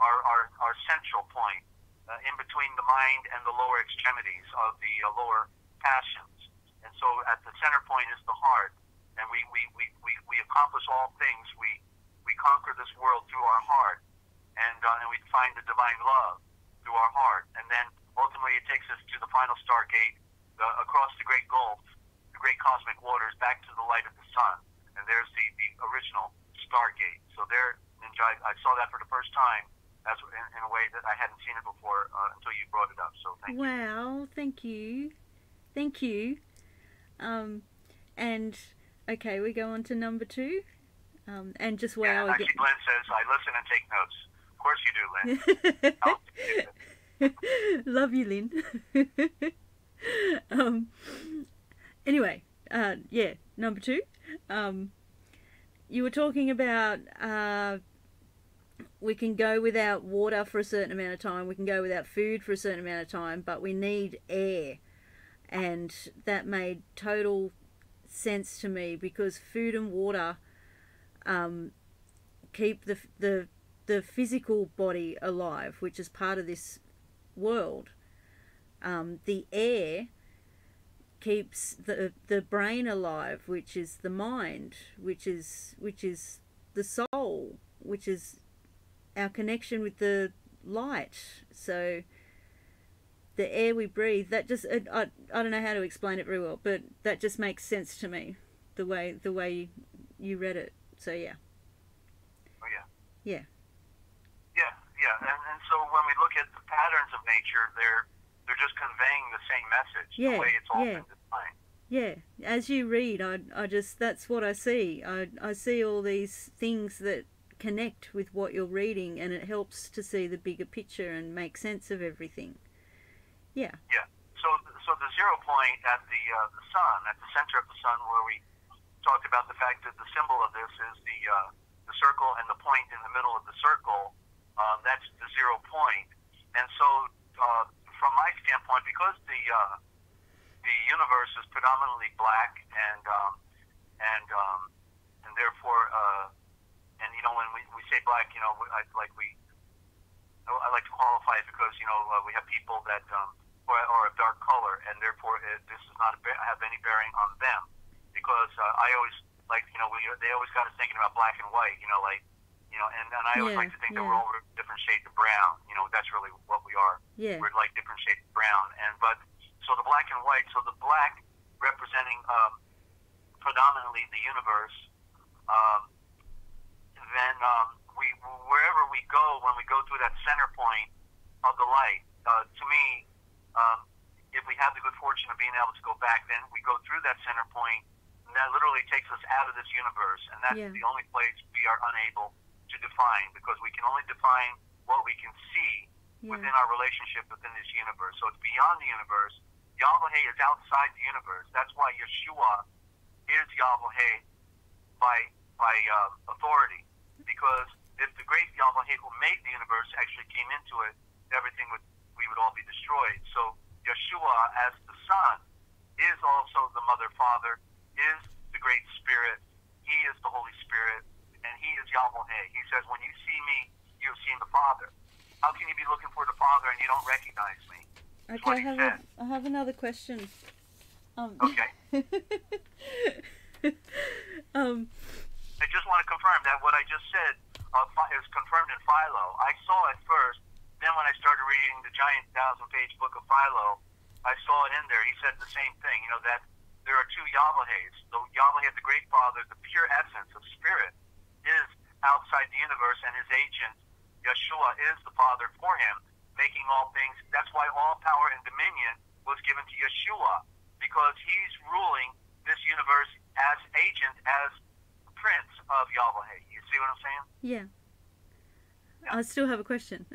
our central point, in between the mind and the lower extremities of the lower passions. And so at the center point is the heart, and we accomplish all things. We conquer this world through our heart, and we find the divine love through our heart. And then ultimately it takes us to the final stargate, across the great gulf, the great cosmic waters, back to the light of the sun. And there's the original stargate. So there, Ninja, I saw that for the first time in a way that I hadn't seen it before until you brought it up. So thank you. Wow, thank you. Thank you. And okay, we go on to number 2. And just wow. Yeah, actually, Glenn says, I listen and take notes. Of course you do, Lynn. Love you, Lynn. Anyway, number 2. You were talking about we can go without water for a certain amount of time, we can go without food for a certain amount of time, but we need air. And that made total sense to me, because food and water keep the the physical body alive, which is part of this world. The air keeps the brain alive, which is the mind, which is the soul, which is our connection with the light. So the air we breathe, that just I don't know how to explain it very well, but that just makes sense to me, the way you read it. So yeah. Oh yeah. Yeah. Yeah. And so when we look at the patterns of nature, they're just conveying the same message. Yeah. The way it's all been defined. Yeah. As you read, I just, that's what I see. I see all these things that connect with what you're reading, and it helps to see the bigger picture and make sense of everything. Yeah. Yeah. So the 0 point at the sun, at the center of the sun, where we talked about the fact that the symbol of this is the circle, and the point in the middle of the circle, that's the 0 point. And so from my standpoint, because the universe is predominantly black, and therefore, and you know, when we say black, you know, I like to qualify it, because you know, we have people that or a dark color, and therefore this does not have any bearing on them, because I always like, you know, they always got us thinking about black and white, you know, like, you know, and I always like to think that we're all different shades of brown. You know, that's really what we are. Yeah. We're like different shades of brown. But so the black and white, so the black representing predominantly the universe, then we, wherever we go, when we go through that center point of the light, to me, if we have the good fortune of being able to go back, then we go through that center point, and that literally takes us out of this universe, and that's the only place we are unable to define, because we can only define what we can see within our relationship within this universe. So it's beyond the universe. Yahweh is outside the universe. That's why Yeshua is Yahweh by authority, because if the great Yahweh who made the universe actually came into it, everything we would all be destroyed. So Yeshua, as the Son, is also the Mother, Father, is the Great Spirit. He is the Holy Spirit, and He is Yahweh. He says, when you see me, you've seen the Father. How can you be looking for the Father and you don't recognize me? Okay, I have another question. Okay. I just want to confirm that what I just said is confirmed in Philo. I saw it first, then when I started reading the giant 1,000-page book of Philo, I saw it in there. He said the same thing, you know, that there are two Yahwehs. The Yahweh of the Great Father, the pure essence of Spirit, is outside the universe, and His agent, Yeshua, is the Father for Him, making all things. That's why all power and dominion was given to Yeshua, because He's ruling this universe as agent, as Prince of Yahweh. You see what I'm saying? Yeah. I still have a question.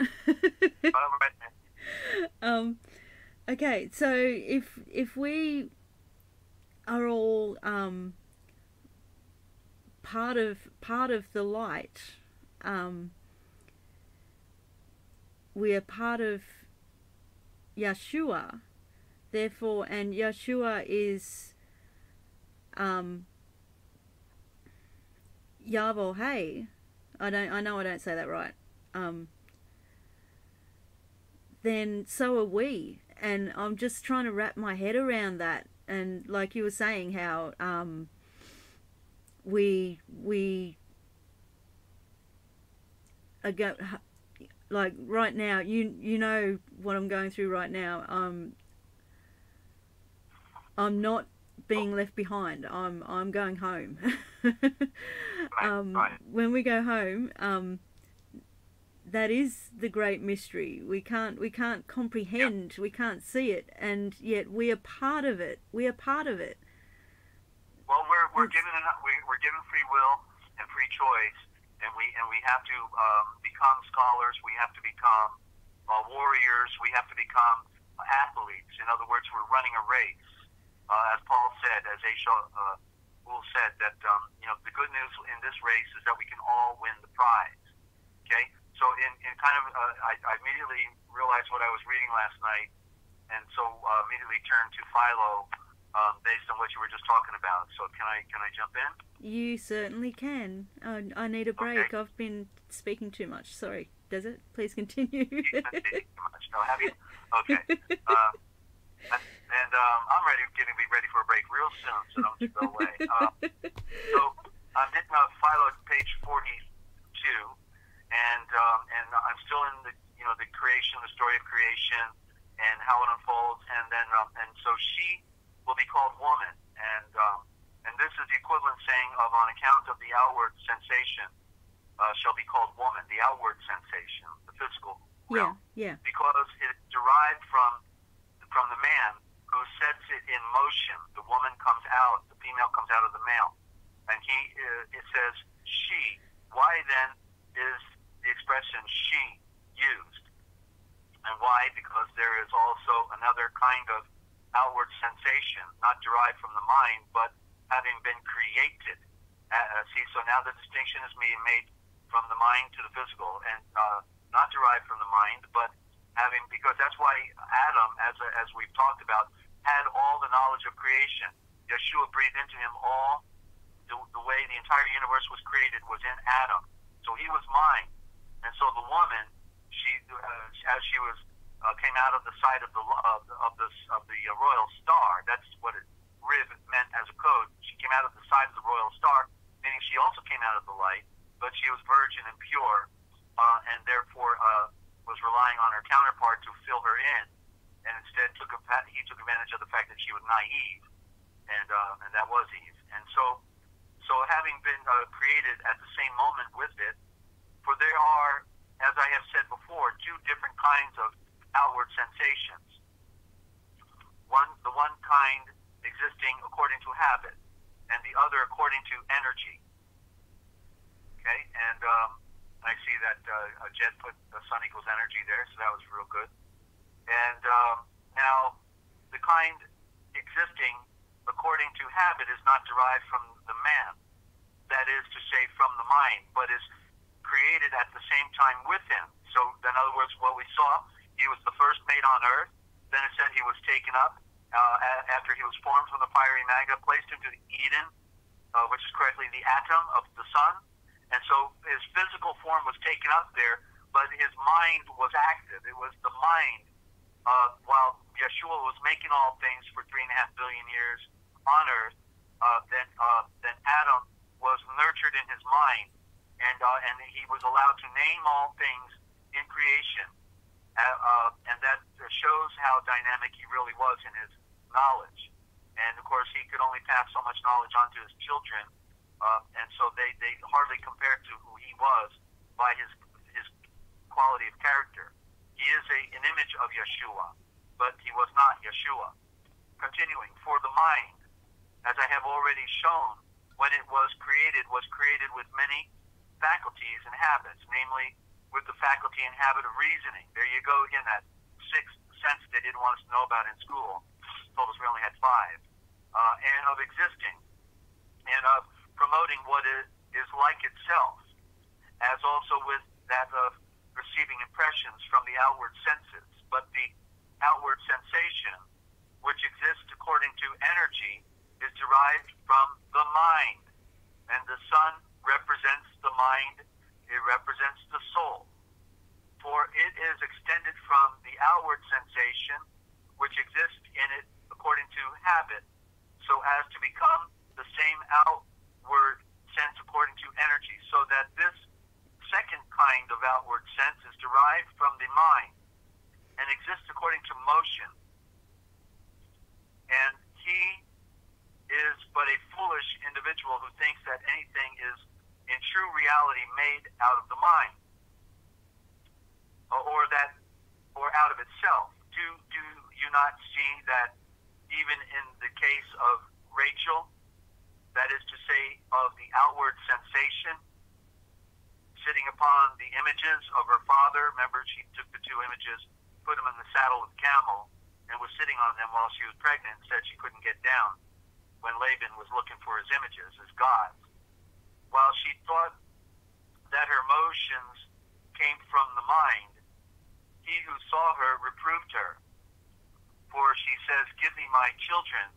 Okay, so if we are all part of the light, we are part of Yeshua, therefore, and Yeshua is Yahweh. I know I don't say that right. Then so are we, and I'm just trying to wrap my head around that. And like you were saying, how we are like right now, you know what I'm going through right now. I'm not being left behind. I'm going home. Right. When we go home, that is the great mystery. We can't comprehend. We can't see it, and yet we are part of it. We are part of it. Well, we're given free will and free choice, and we have to become scholars. We have to become warriors. We have to become athletes. In other words, we're running a race. As Paul said, as Asha Wool said, that you know, the good news in this race is that we can all win the prize. Okay, so in kind of I immediately realized what I was reading last night, and so immediately turned to Philo based on what you were just talking about. So can I jump in? You certainly can. I need a break. Okay. I've been speaking too much. Sorry, Desert. Please continue. Speaking too much. No, have you? Okay. I'm getting to be ready for a break real soon, so don't you go away. So I'm in Philo page 42, and I'm still in the creation, the story of creation, and how it unfolds, and then and so she will be called woman, and this is the equivalent saying of on account of the outward sensation shall be called woman, the outward sensation, the physical realm, because it's derived from the man who sets it in motion. The woman comes out, the female comes out of the male, and it says she. Why then is the expression she used? And why? Because there is also another kind of outward sensation, not derived from the mind, but having been created. So now the distinction is being made from the mind to the physical, and not derived from the mind, but because that's why Adam, as we've talked about, had all the knowledge of creation. Yeshua breathed into him all the way the entire universe was created was in Adam. So he was mind, and so the woman, as she was came out of the side of the royal star. That's what Riv meant as a code. She came out of the side of the royal star, meaning she also came out of the light, but she was virgin and pure, and therefore was relying on her counterpart to fill her in, and instead he took advantage of the fact that she was naive, and that was Eve. And so having been created at the same moment with it, for there are, as I have said before, two different kinds of outward sensations. The one kind existing according to habit, and the other according to energy. Okay, and I see that Jed put sun equals energy there, so that was real good. And now, the kind existing according to habit is not derived from the man, that is to say, from the mind, but is created at the same time with him. So, in other words, what we saw, he was the first made on earth, then it said he was taken up after he was formed from the fiery magma, placed into Eden, which is correctly the atom of the sun. And so his physical form was taken up there, but his mind was active. It was the mind, while Yeshua was making all things for 3.5 billion years on earth, then Adam was nurtured in his mind, and he was allowed to name all things in creation. And that shows how dynamic he really was in his knowledge. And of course, he could only pass so much knowledge on to his children, and so they hardly compared to who he was by his quality of character. He is an image of Yeshua, but he was not Yeshua. Continuing, for the mind, as I have already shown, when it was created with many faculties and habits, namely with the faculty and habit of reasoning. There you go again, that sixth sense they didn't want us to know about in school. Told us we only had 5. And of existing, and of promoting what is like itself, as also with that of receiving impressions from the outward senses. But the outward sensation, which exists according to energy, is derived from the mind. And the sun represents the mind, it represents the soul. For it is extended from the outward sensation, which exists in it according to habit, so as to become the same outward sense according to energy, so that this second kind of outward sense is derived from the mind and exists according to motion. And he is but a foolish individual who thinks that anything is in true reality made out of the mind, or out of itself. Do you not see that even in the case of Rachel, that is to say, of the outward sensation, sitting upon the images of her father? Remember, she took the 2 images, put them in the saddle of the camel, and was sitting on them while she was pregnant, and said she couldn't get down when Laban was looking for his images as gods. While she thought that her motions came from the mind, he who saw her reproved her. For she says, "Give me my children,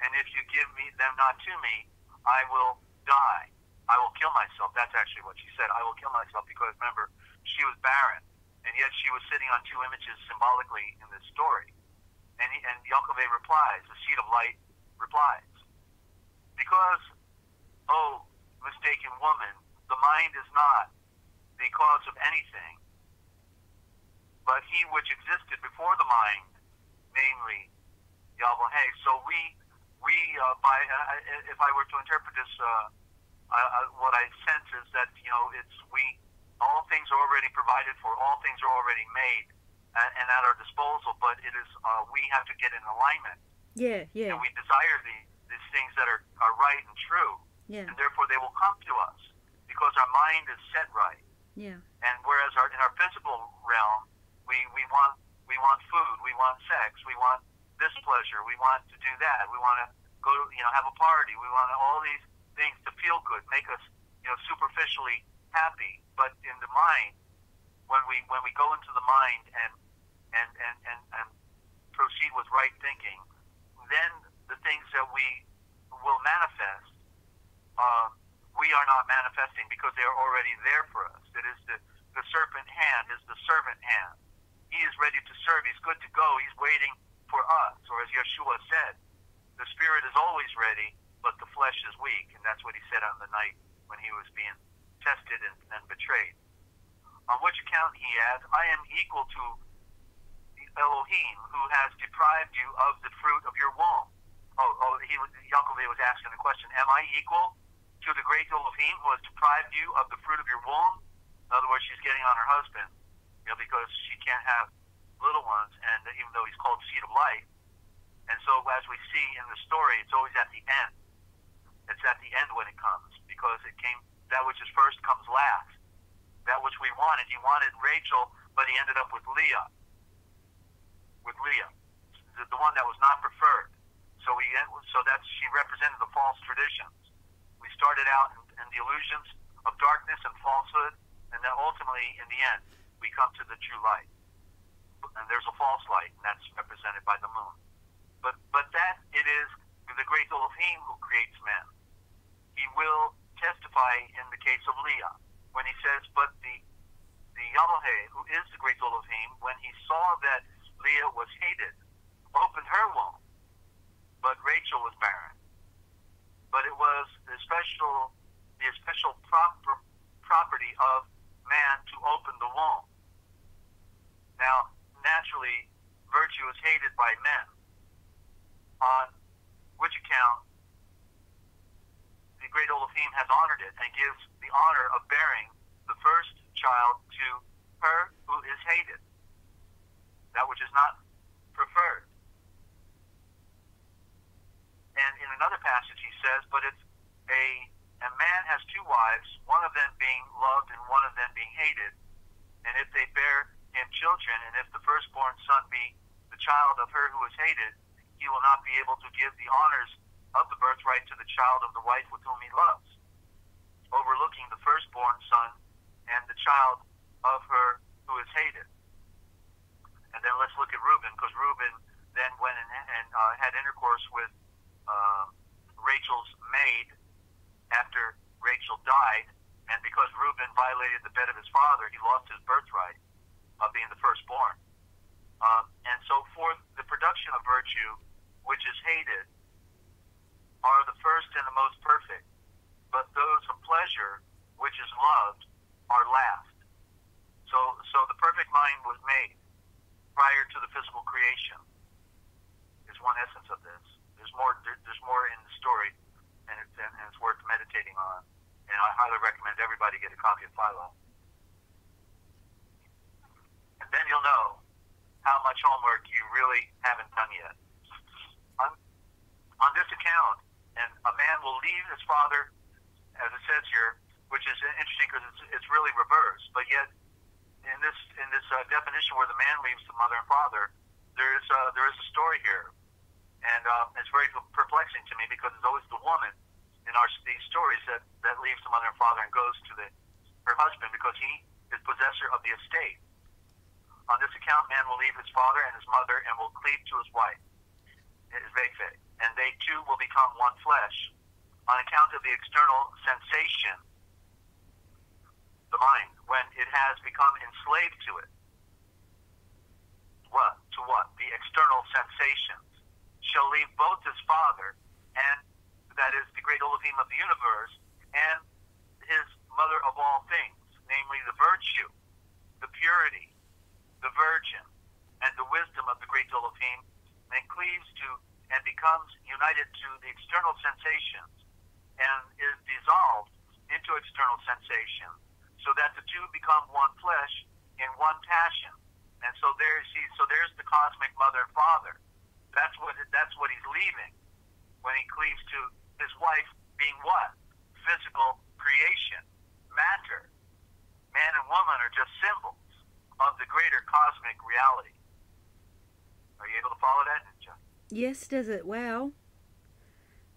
and if you give me them not to me, I will die." I will kill myself. That's actually what she said. I will kill myself because, remember, she was barren, and yet she was sitting on two images symbolically in this story. And Yaakov replies, the seed of light replies, because, oh, mistaken woman, the mind is not the cause of anything, but he which existed before the mind, namely Yahweh. So if I were to interpret this, what I sense is that, all things are already provided for, all things are already made and at our disposal, but it is, we have to get in alignment. Yeah, yeah. And we desire these things that are right and true, yeah. and therefore they will come to us because our mind is set right. Yeah. And whereas in our physical realm, we want food, we want sex, we want this pleasure, we want to do that, we want to go, have a party, we want all these things to feel good, make us, superficially happy. But in the mind, when we go into the mind and proceed with right thinking, then the things that we will manifest, we are not manifesting because they are already there for us. It is the serpent hand is the servant hand. He is ready to serve. He's good to go. He's waiting for us. Or as Yeshua said, the spirit is always ready, but the flesh is weak. And that's what he said on the night when he was being tested and betrayed. On which account, he adds, I am equal to Elohim, who has deprived you of the fruit of your womb. Yaakov was asking the question, am I equal to the great Elohim who has deprived you of the fruit of your womb? In other words, she's getting on her husband, because she can't have little ones, and even though he's called seed of life. And so as we see in the story, it's always at the end. It's at the end when it comes, because that which is first comes last. That which we wanted. He wanted Rachel, but he ended up with Leah. The one that was not preferred. So she represented the false traditions. We started out in the illusions of darkness and falsehood, and then ultimately, in the end, we come to the true light. And there's a false light, and that's represented by the moon. But that it is the great Elohim who creates men. He will testify in the case of Leah when he says, but the Yahweh, who is the great Elohim, when he saw that Leah was hated, opened her womb, but Rachel was barren. But it was the special property of man to open the womb. Now, naturally, virtue is hated by men, on which account the great Elohim has honored it and gives the honor of bearing the first child to her who is hated, that which is not preferred. And in another passage he says, but it's a man has two wives, one of them being loved and one of them being hated, and if they bear him children, and if the firstborn son be the child of her who is hated, he will not be able to give the honors of the birthright to the child of the wife with whom he loves, overlooking the firstborn son and the child of her who is hated. And then let's look at Reuben, because Reuben then went and had intercourse with Rachel's maid after Rachel died, and because Reuben violated the bed of his father, he lost his birthright of being the firstborn. And so for the production of virtue, which is hated, are the first and the most perfect, but those of pleasure, which is loved, are last. So the perfect mind was made prior to the physical creation, is one essence of this. There's more in the story, and it's worth meditating on. And I highly recommend everybody get a copy of Philo. And then you'll know how much homework you really haven't done yet. On this account, and a man will leave his father, as it says here, which is interesting because it's really reversed. But yet, in this definition where the man leaves the mother and father, there is a story here, and it's very perplexing to me because it's always the woman in these stories that leaves the mother and father and goes to her husband because he is possessor of the estate. On this account, man will leave his father and his mother and will cleave to his wife, his vegfe, and they two will become one flesh. on account of the external sensation, the mind, when it has become enslaved to it. What? To what? The external sensations. Shall leave both his father, and that is the great Elohim of the universe, and his mother of all things, namely the virtue, the purity, the virgin, and the wisdom of the great Elohim, and cleaves to and becomes united to the external sensations and is dissolved into external sensations, so that the two become one flesh in one passion. And so there's the cosmic mother and father. That's what he's leaving when he cleaves to his wife, being what? Physical creation, matter. Man and woman are just symbols of the greater cosmic reality. Are you able to follow that, Ninja? Yes, Desert. Wow.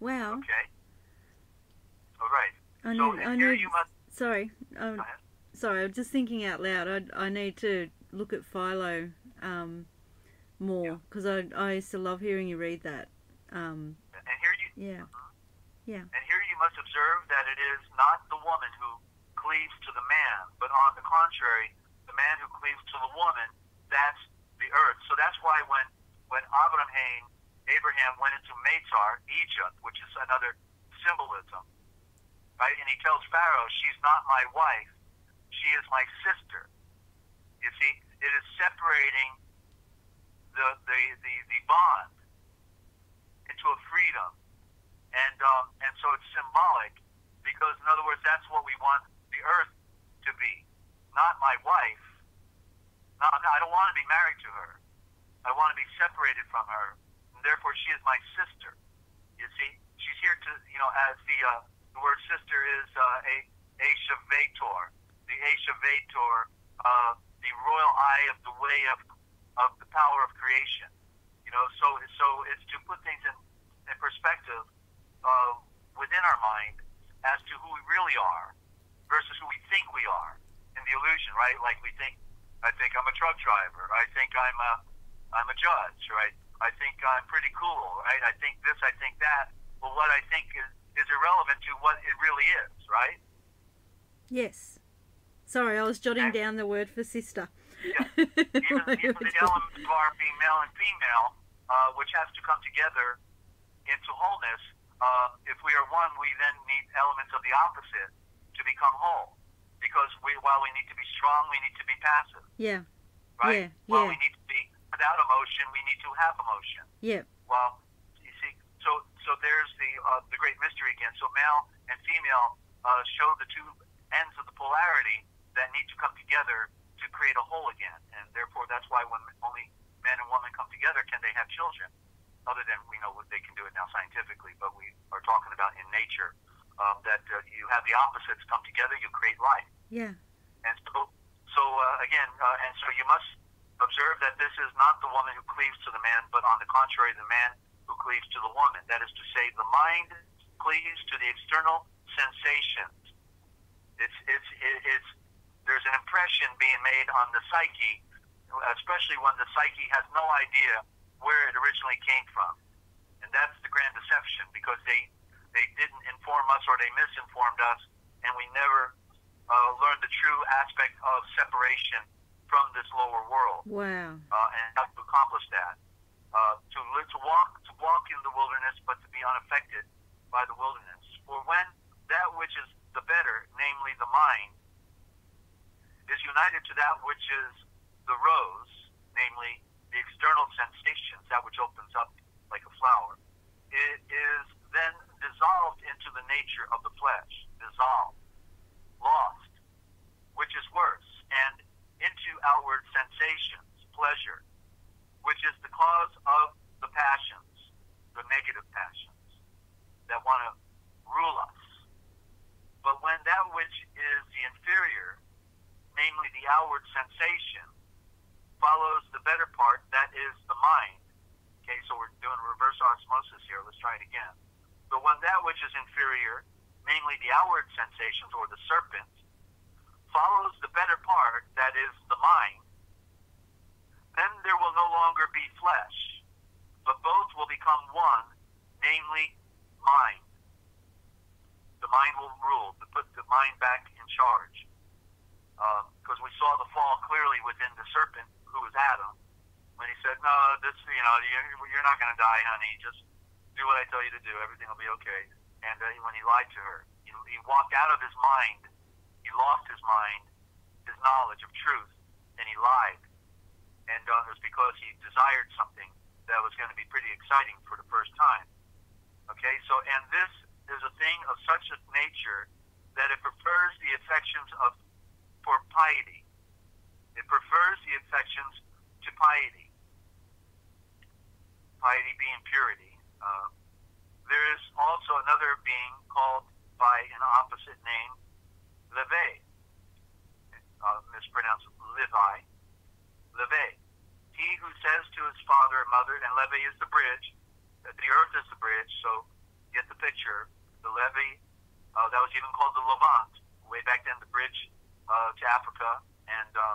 Wow. Okay. All right. Sorry. Sorry, I'm just thinking out loud. I need to look at Philo more, because I used to love hearing you read that. And here you. Yeah. Yeah. And here you must observe that it is not the woman who cleaves to the man, but on the contrary, the man who cleaves to the woman, that's the earth. So that's why when Abraham went into Meitzar, Egypt, which is another symbolism, right? And he tells Pharaoh, she's not my wife, she is my sister. You see, it is separating the bond into a freedom. And so it's symbolic, because in other words, that's what we want the earth to be. Not my wife. No, I don't want to be married to her. I want to be separated from her. And therefore, she is my sister. You see, she's here to, as the word sister is a shavator. The shavator, the royal eye of the way of the power of creation. So it's to put things in perspective within our mind as to who we really are versus who we think we are in the illusion, right? Like I think I'm a truck driver. I think I'm a judge, right? I think I'm pretty cool, right? I think this, I think that. Well, what I think is irrelevant to what it really is, right? Yes. Sorry, I was jotting down the word for sister. Yeah. Even the elements are being male and female, which has to come together into wholeness. If we are one, we then need elements of the opposite to become whole. Because while we need to be strong, we need to be passive. Yeah. Right? Yeah. While we need to be without emotion, we need to have emotion. Yeah. Well, you see, so there's the great mystery again. So male and female show the two ends of the polarity that need to come together to create a whole again. And therefore, that's why when only man and woman come together can they have children. Other than we know they can do it now scientifically, but we are talking about in nature that you have the opposites come together, you create life. Yeah. And so again, and so you must observe that this is not the woman who cleaves to the man, but on the contrary, the man who cleaves to the woman. That is to say, the mind cleaves to the external sensations. There's an impression being made on the psyche, especially when the psyche has no idea where it originally came from. And that's the grand deception, because they didn't inform us, or they misinformed us, and we never learned the true aspect of separation from this lower world. Wow. And how to accomplish that. To walk in the wilderness, but to be unaffected by the wilderness. For when that which is the better, namely the mind, is united to that which is the rose, namely the external sensations, that which opens up like a flower, it is then dissolved into the nature of the flesh, dissolved, lost, which is worse, and into outward sensations, pleasure, which is the cause of the passions, the negative passions, that want to rule us. But when that which is the inferior, namely the outward sensation, follows the better part, that is the mind. Okay, so we're doing reverse osmosis here. Let's try it again. But when that which is inferior, namely the outward sensations, or the serpent, follows the better part, that is the mind, then there will no longer be flesh, but both will become one, namely mind. the mind will rule, to put the mind back in charge. Because we saw the fall clearly within the serpent, who was Adam, when he said, no, this, you're not going to die, honey. Just do what I tell you to do. Everything will be okay. And when he lied to her, he walked out of his mind. He lost his mind, his knowledge of truth, and he lied. And it was because he desired something that was going to be pretty exciting for the first time. Okay, so, and this is a thing of such a nature that it prefers the affections for piety. It prefers the affections to piety. Piety being purity. There is also another being called by an opposite name, Leve. Mispronounced Levi. Leve. He who says to his father and mother, and Leve is the bridge, the earth is the bridge, so get the picture. The Leve, that was even called the Levant, way back then, the bridge to Africa and the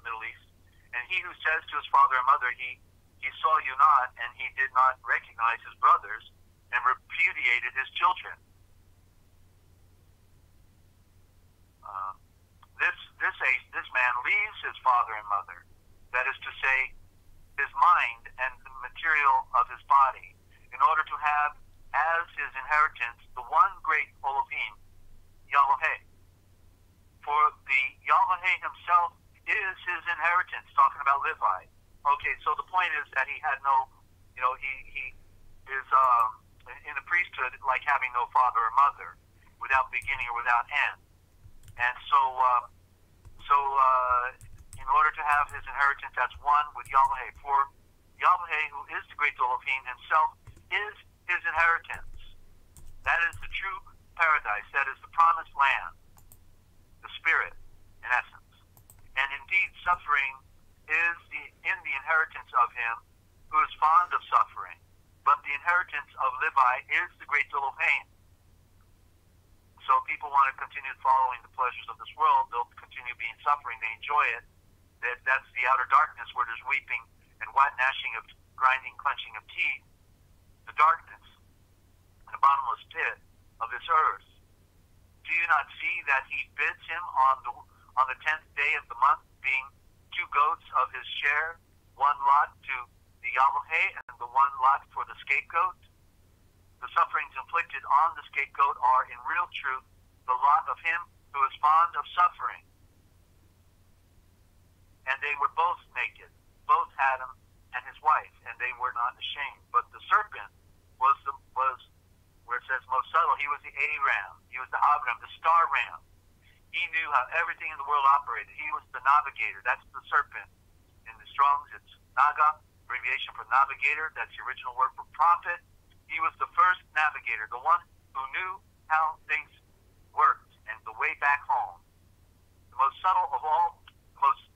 Middle East. And he who says to his father and mother, he saw you not, and he did not recognize his brothers, and repudiated his children. This man leaves his father and mother, that is to say, his mind and the material of his body, in order to have as his inheritance the one great Elohim, Yahweh. For the Yahweh himself is his inheritance, talking about Levi. Okay, so the point is that he had no, he is in the priesthood like having no father or mother, without beginning or without end. And so in order to have his inheritance, that's one with Yahweh. For Yahweh, who is the great Elohim himself, is his inheritance. That is the true paradise. That is the promised land, the spirit, in essence. And indeed, suffering is in the inheritance of him who is fond of suffering. But the inheritance of Levi is the great Elohim. So people want to continue following the pleasures of this world. They'll continue being suffering. They enjoy it. That's the outer darkness where there's weeping and gnashing of grinding, clenching of teeth. The darkness and the bottomless pit of this earth. Do you not see that he bids him on the 10th day of the month, being 2 goats of his share, 1 lot to the Yahweh and the 1 lot for the scapegoat? The sufferings inflicted on the scapegoat are, in real truth, the lot of him who is fond of suffering. And they were both naked, both Adam and his wife, and they were not ashamed. But the serpent was where it says most subtle. He was the A-ram. He was the Avram, the star ram. He knew how everything in the world operated. He was the navigator. That's the serpent. In the Strong's, it's Naga, abbreviation for navigator. That's the original word for prophet. He was the first navigator, the one who knew how things worked and the way back home. The most subtle of all, most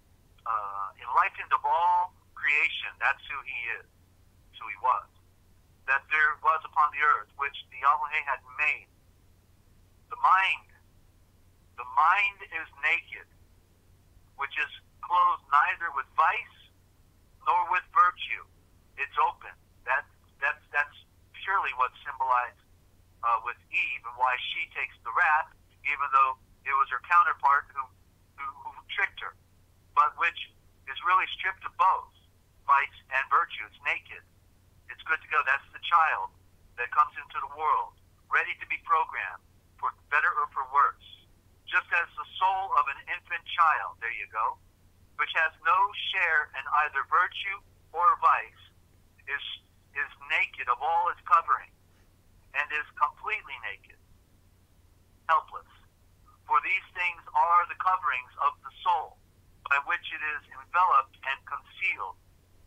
enlightened of all creation. That's who he is. That's who he was. That there was upon the earth, which the Yahweh had made. The mind is naked, which is clothed neither with vice nor with virtue. It's open. That's purely what symbolized with Eve, and why she takes the wrath, even though it was her counterpart who tricked her, but which is really stripped of both vice and virtue. It's naked. It's good to go. That's the child that comes into the world, ready to be programmed for better or for worse. Just as the soul of an infant child, there you go, which has no share in either virtue or vice, is naked of all its covering, and is completely naked, helpless. For these things are the coverings of the soul, by which it is enveloped and concealed,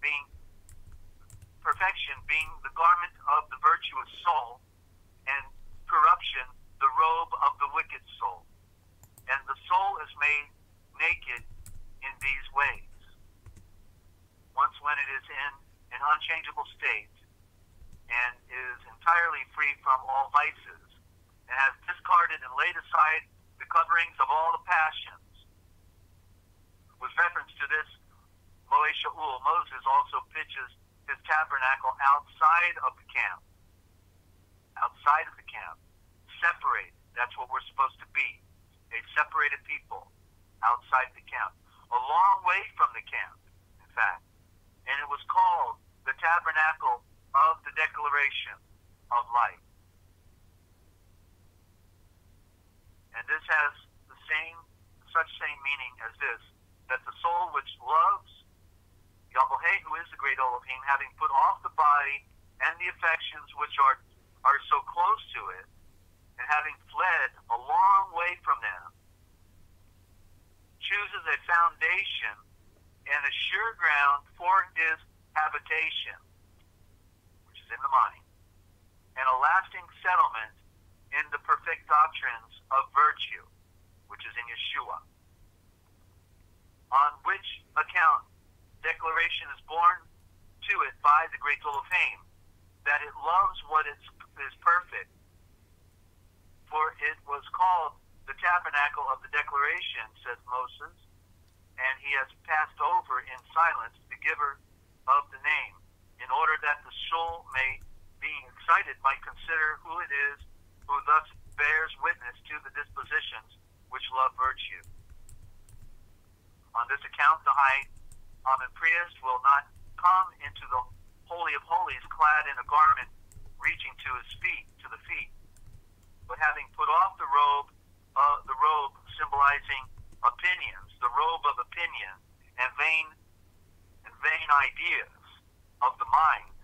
being perfection being the garment of the virtuous soul, and corruption the robe of the wicked soul. And the soul is made naked in these ways. Once when it is in an unchangeable state, and is entirely free from all vices, and has discarded and laid aside the coverings of all the passions. With reference to this, Moses also pitches his tabernacle outside of the camp, separated, supposed to be, a separated people outside the camp, a long way from the camp, in fact. And it was called the Tabernacle of the Declaration of Light. And this has such same meaning as this, that the soul which loves Yahweh, who is the great Elohim, having put off the body and the affections which are so close to it, and having fled a long way from them, chooses a foundation and a sure ground for his habitation, which is in the mind, and a lasting settlement in the perfect doctrines of virtue, which is in Yeshua. On which account declaration is born to it by the great Elohim, that it loves what is perfect. For it was called the tabernacle of the declaration, says Moses, and he has passed over in silence the giver of the name, in order that the soul may, being excited, might consider who it is who thus bears witness to the dispositions which love virtue. On this account, the high priest will not come into the Holy of Holies clad in a garment reaching to the feet, but having put off the robe symbolizing opinions, the robe of opinion and vain ideas of the mind,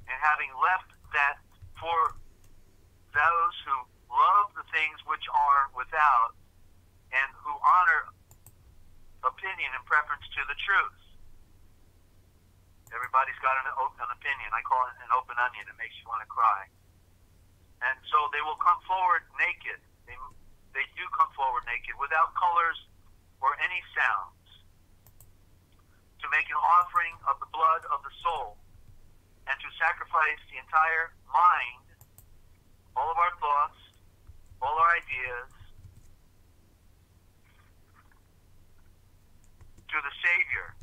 and having left that for those who love the things which are without, and who honor opinion in preference to the truth. Everybody's got an opinion. I call it an open onion. It makes you want to cry. And so they will come forward naked. They do come forward naked, without colors or any sounds, to make an offering of the blood of the soul, and to sacrifice the entire mind, all of our thoughts, all our ideas, to the Savior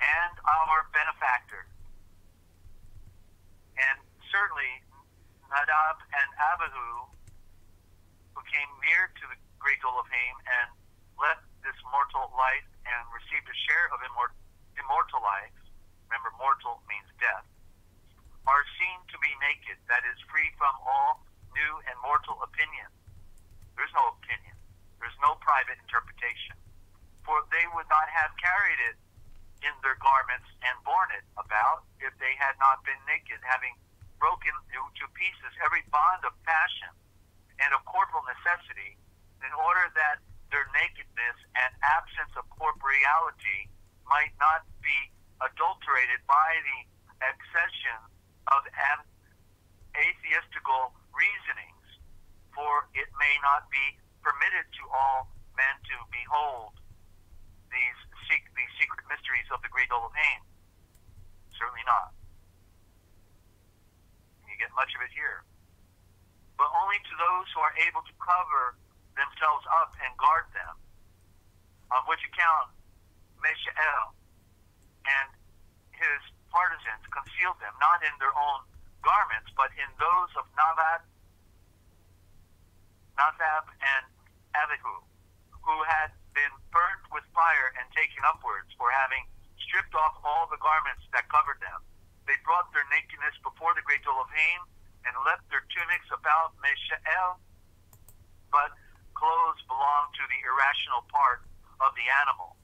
and our benefactor. And certainly Nadab and Abihu, who came near to the great Elohim and left this mortal life and received a share of immortal life, remember mortal means death, are seen to be naked, that is, free from all new and mortal opinion. There's no opinion. There's no private interpretation. For they would not have carried it in their garments and borne it about if they had not been naked, having broken to pieces every bond of passion and of corporal necessity, in order that their nakedness and absence of corporeality might not be adulterated by the accession of atheistical reasonings, for it may not be permitted to all men to behold these secret mysteries of the great Elohim. Certainly not. You get much of it here. But only to those who are able to cover themselves up and guard them, on which account Mishael and his partisans concealed them, not in their own garments, but in those of Nadab and Abihu, who had been burnt with fire and taken upwards for having stripped off all the garments that covered them. They brought their nakedness before the great Elohim and left their tunics about Mishael, but clothes belong to the irrational part of the animal,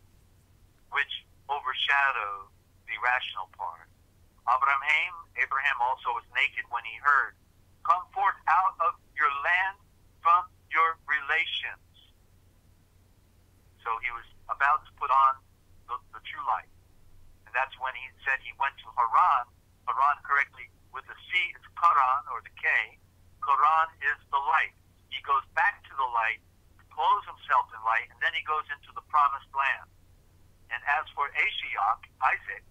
which overshadowed the rational part. Abraham also was naked when he heard, "Come forth out of your land from your relations." So he was about to put on the true light. And that's when he said he went to Haran. Haran, correctly, with the C, it's Karan, or the K. Karan is the light. He goes back to the light, clothes himself in light, and then he goes into the promised land. And as for Isaac,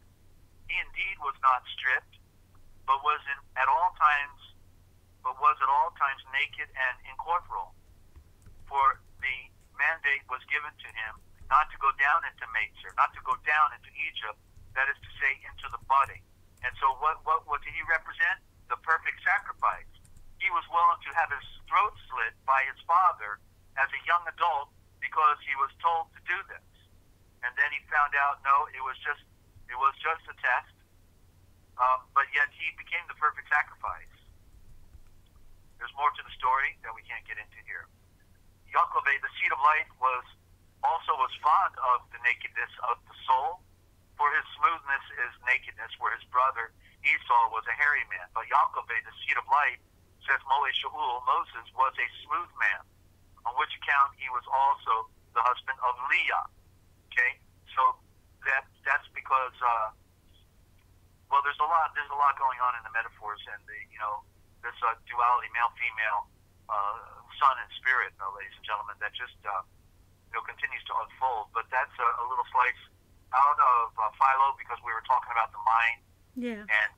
he indeed was not stripped, but was at all times naked and incorporeal. For the mandate was given to him not to go down into Mazer, not to go down into Egypt, that is to say, into the body. And so what did he represent? The perfect sacrifice. he was willing to have his throat slit by his father as a young adult because he was told to do this. And then he found out, no, it was just a test. But yet he became the perfect sacrifice. There's more to the story that we can't get into here. Yaakov, the seed of light, was fond of the nakedness of the soul. For his smoothness is nakedness, where his brother Esau was a hairy man. But Yaakov, the seed of light, says Moses was a smooth man, on which account he was also the husband of Leah. Okay, so that's because there's a lot going on in the metaphors and this duality, male female, son and spirit, ladies and gentlemen, that just continues to unfold. But that's a little slice out of Philo, because we were talking about the mind, yeah, and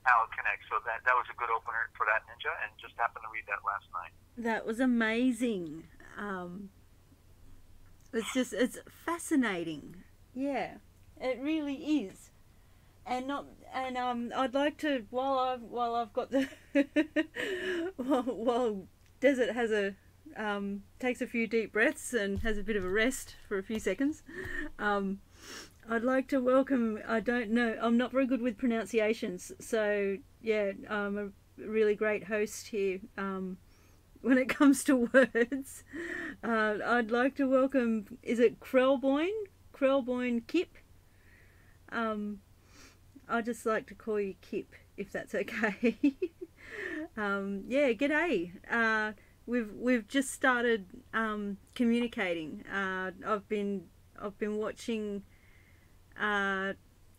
how it connects. So that was a good opener for that, Ninja, and just happened to read that last night. That was amazing. It's fascinating. Yeah, it really is. And I'd like to, while I've got the while Desert has takes a few deep breaths and has a bit of a rest for a few seconds, I'd like to welcome, I don't know, I'm not very good with pronunciations, so yeah, I'm a really great host here when it comes to words. I'd like to welcome, is it Krellboyne Kip? I'd just like to call you Kip, if that's okay. Yeah, g'day. We've just started communicating. I've been watching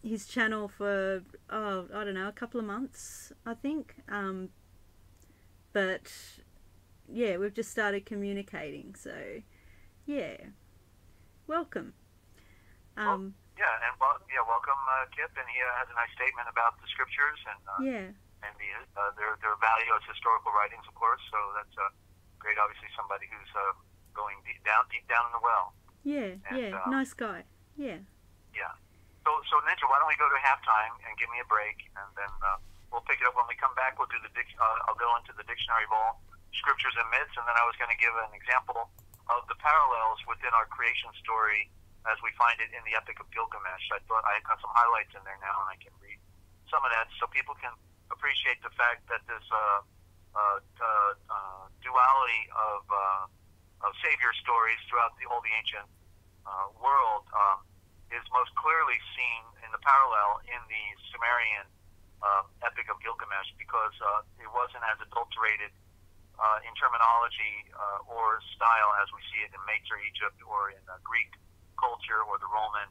his channel for I don't know, a couple of months, I think. But yeah, we've just started communicating. So yeah, welcome. Welcome, Kip. And he has a nice statement about the scriptures and and their value as historical writings, of course. So that's great. Obviously, somebody who's going deep down in the well. Nice guy. Yeah. So Ninja, why don't we go to halftime and give me a break, and then we'll pick it up when we come back. We'll do I'll go into the dictionary of all scriptures and myths, and then I was going to give an example of the parallels within our creation story as we find it in the Epic of Gilgamesh. I thought I got some highlights in there now, and I can read some of that so people can appreciate the fact that this duality of savior stories throughout all the ancient world is most clearly seen in the parallel in the Sumerian Epic of Gilgamesh, because it wasn't as adulterated in terminology or style as we see it in Major Egypt or in Greek culture or the Roman,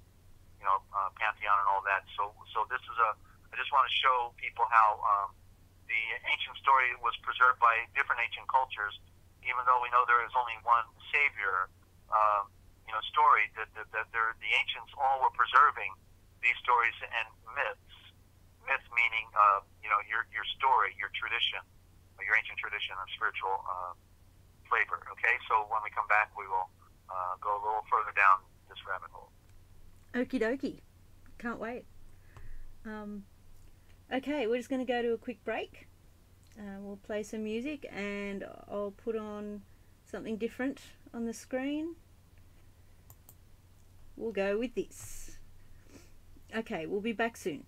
pantheon and all that. So this is I just want to show people how the ancient story was preserved by different ancient cultures, even though we know there is only one savior. Story that the ancients all were preserving these stories and myths. Myth meaning your story, your tradition, your ancient tradition of spiritual flavor. Okay, so when we come back, we will go a little further down this rabbit hole. Okie dokie, can't wait. Okay, we're just going to go to a quick break. We'll play some music, and I'll put on something different on the screen. We'll go with this. Okay, we'll be back soon.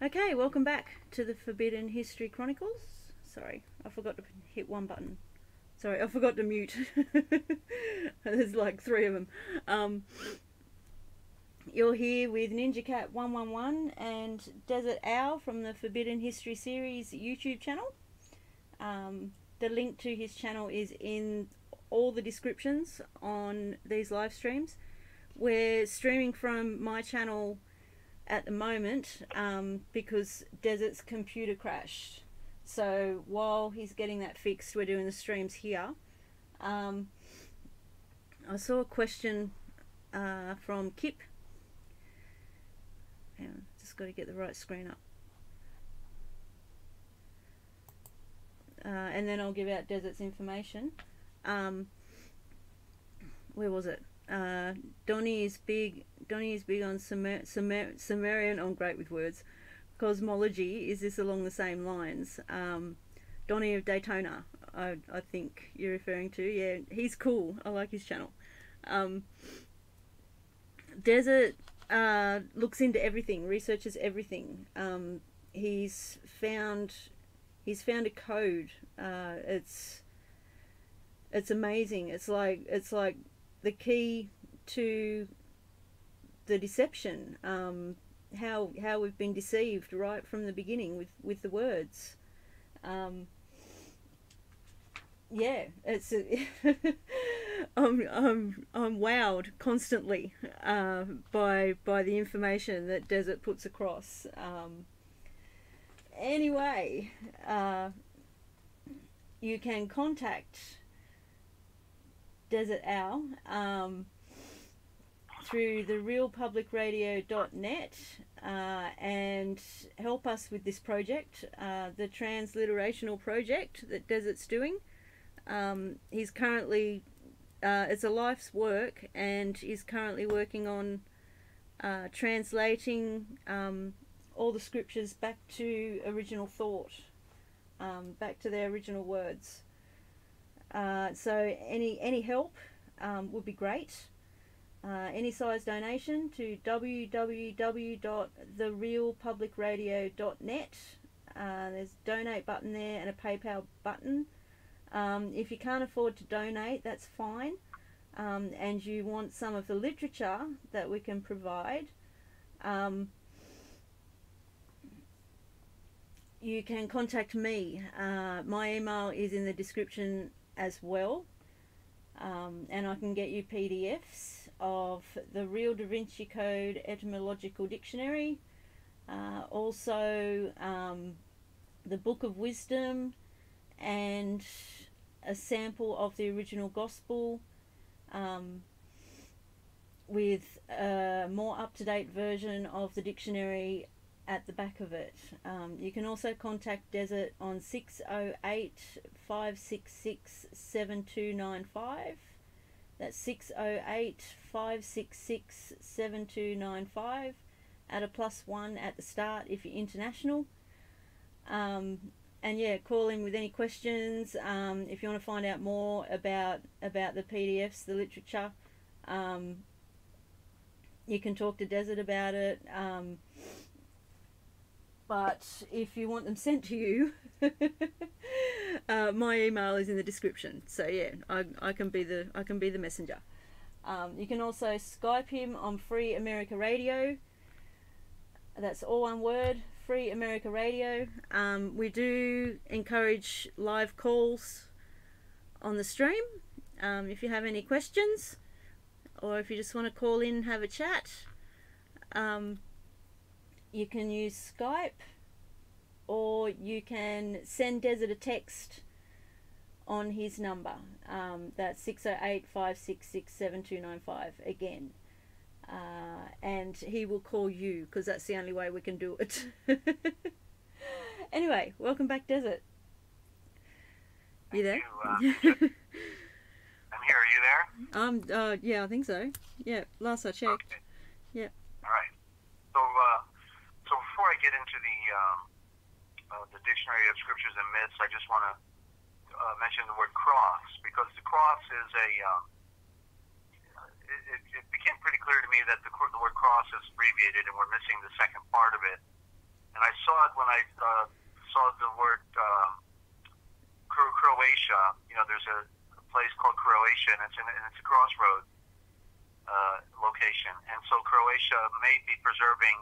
Okay, welcome back to the Forbidden History Chronicles. Sorry, I forgot to hit one button. Sorry, I forgot to mute. There's like 3 of them. You're here with Ninja Cat 111 and Dezert-Owl from the Forbidden History Series YouTube channel. The link to his channel is in all the descriptions on these live streams. We're streaming from my channel at the moment because Desert's computer crashed. So while he's getting that fixed, we're doing the streams here. I saw a question from Kip. Hang on, just got to get the right screen up. And then I'll give out Desert's information. Where was it? Donnie is big on Sumerian. I'm great with words. Cosmology. Is this along the same lines? Donnie of Daytona, I think you're referring to. Yeah, he's cool. I like his channel. Desert looks into everything, researches everything. He's found a code. It's amazing. It's like the key to the deception, how we've been deceived right from the beginning with the words. Yeah, it's I'm wowed constantly by the information that Desert puts across. Anyway, you can contact Dezert-Owl through therealpublicradio.net and help us with this project, the transliterational project that Desert's doing. He's currently, it's a life's work, and he's currently working on translating all the scriptures back to original thought, back to their original words. So any help would be great. Any size donation to www.therealpublicradio.net. There's a donate button there and a PayPal button. If you can't afford to donate, that's fine. And you want some of the literature that we can provide, you can contact me. My email is in the description as well, and I can get you PDFs of the Real Da Vinci Code Etymological Dictionary, also the Book of Wisdom, and a sample of the original Gospel, with a more up-to-date version of the dictionary at the back of it. You can also contact Desert on 608-566-7295. That's 608-566-7295. Add a +1 at the start if you're international. And yeah, call in with any questions. If you want to find out more about the PDFs, the literature, you can talk to Desert about it. But if you want them sent to you, my email is in the description. So yeah, I can be the messenger. You can also Skype him on Free America Radio. That's all one word, Free America Radio. We do encourage live calls on the stream. If you have any questions, or if you just want to call in and have a chat, you can use Skype, or you can send Desert a text on his number. That's 608-566-7295 again. And he will call you, because that's the only way we can do it. Anyway, welcome back, Desert. You there? I'm here. Are you there? Yeah, I think so. Yeah, last I checked. Okay. Yeah. All right. So before I get into the Dictionary of Scriptures and Myths, I just want to mention the word cross, because the cross is it became pretty clear to me that the word cross is abbreviated, and we're missing the second part of it. And I saw it when I saw the word Croatia. You know, there's a place called Croatia, and it's a crossroad location. And so Croatia may be preserving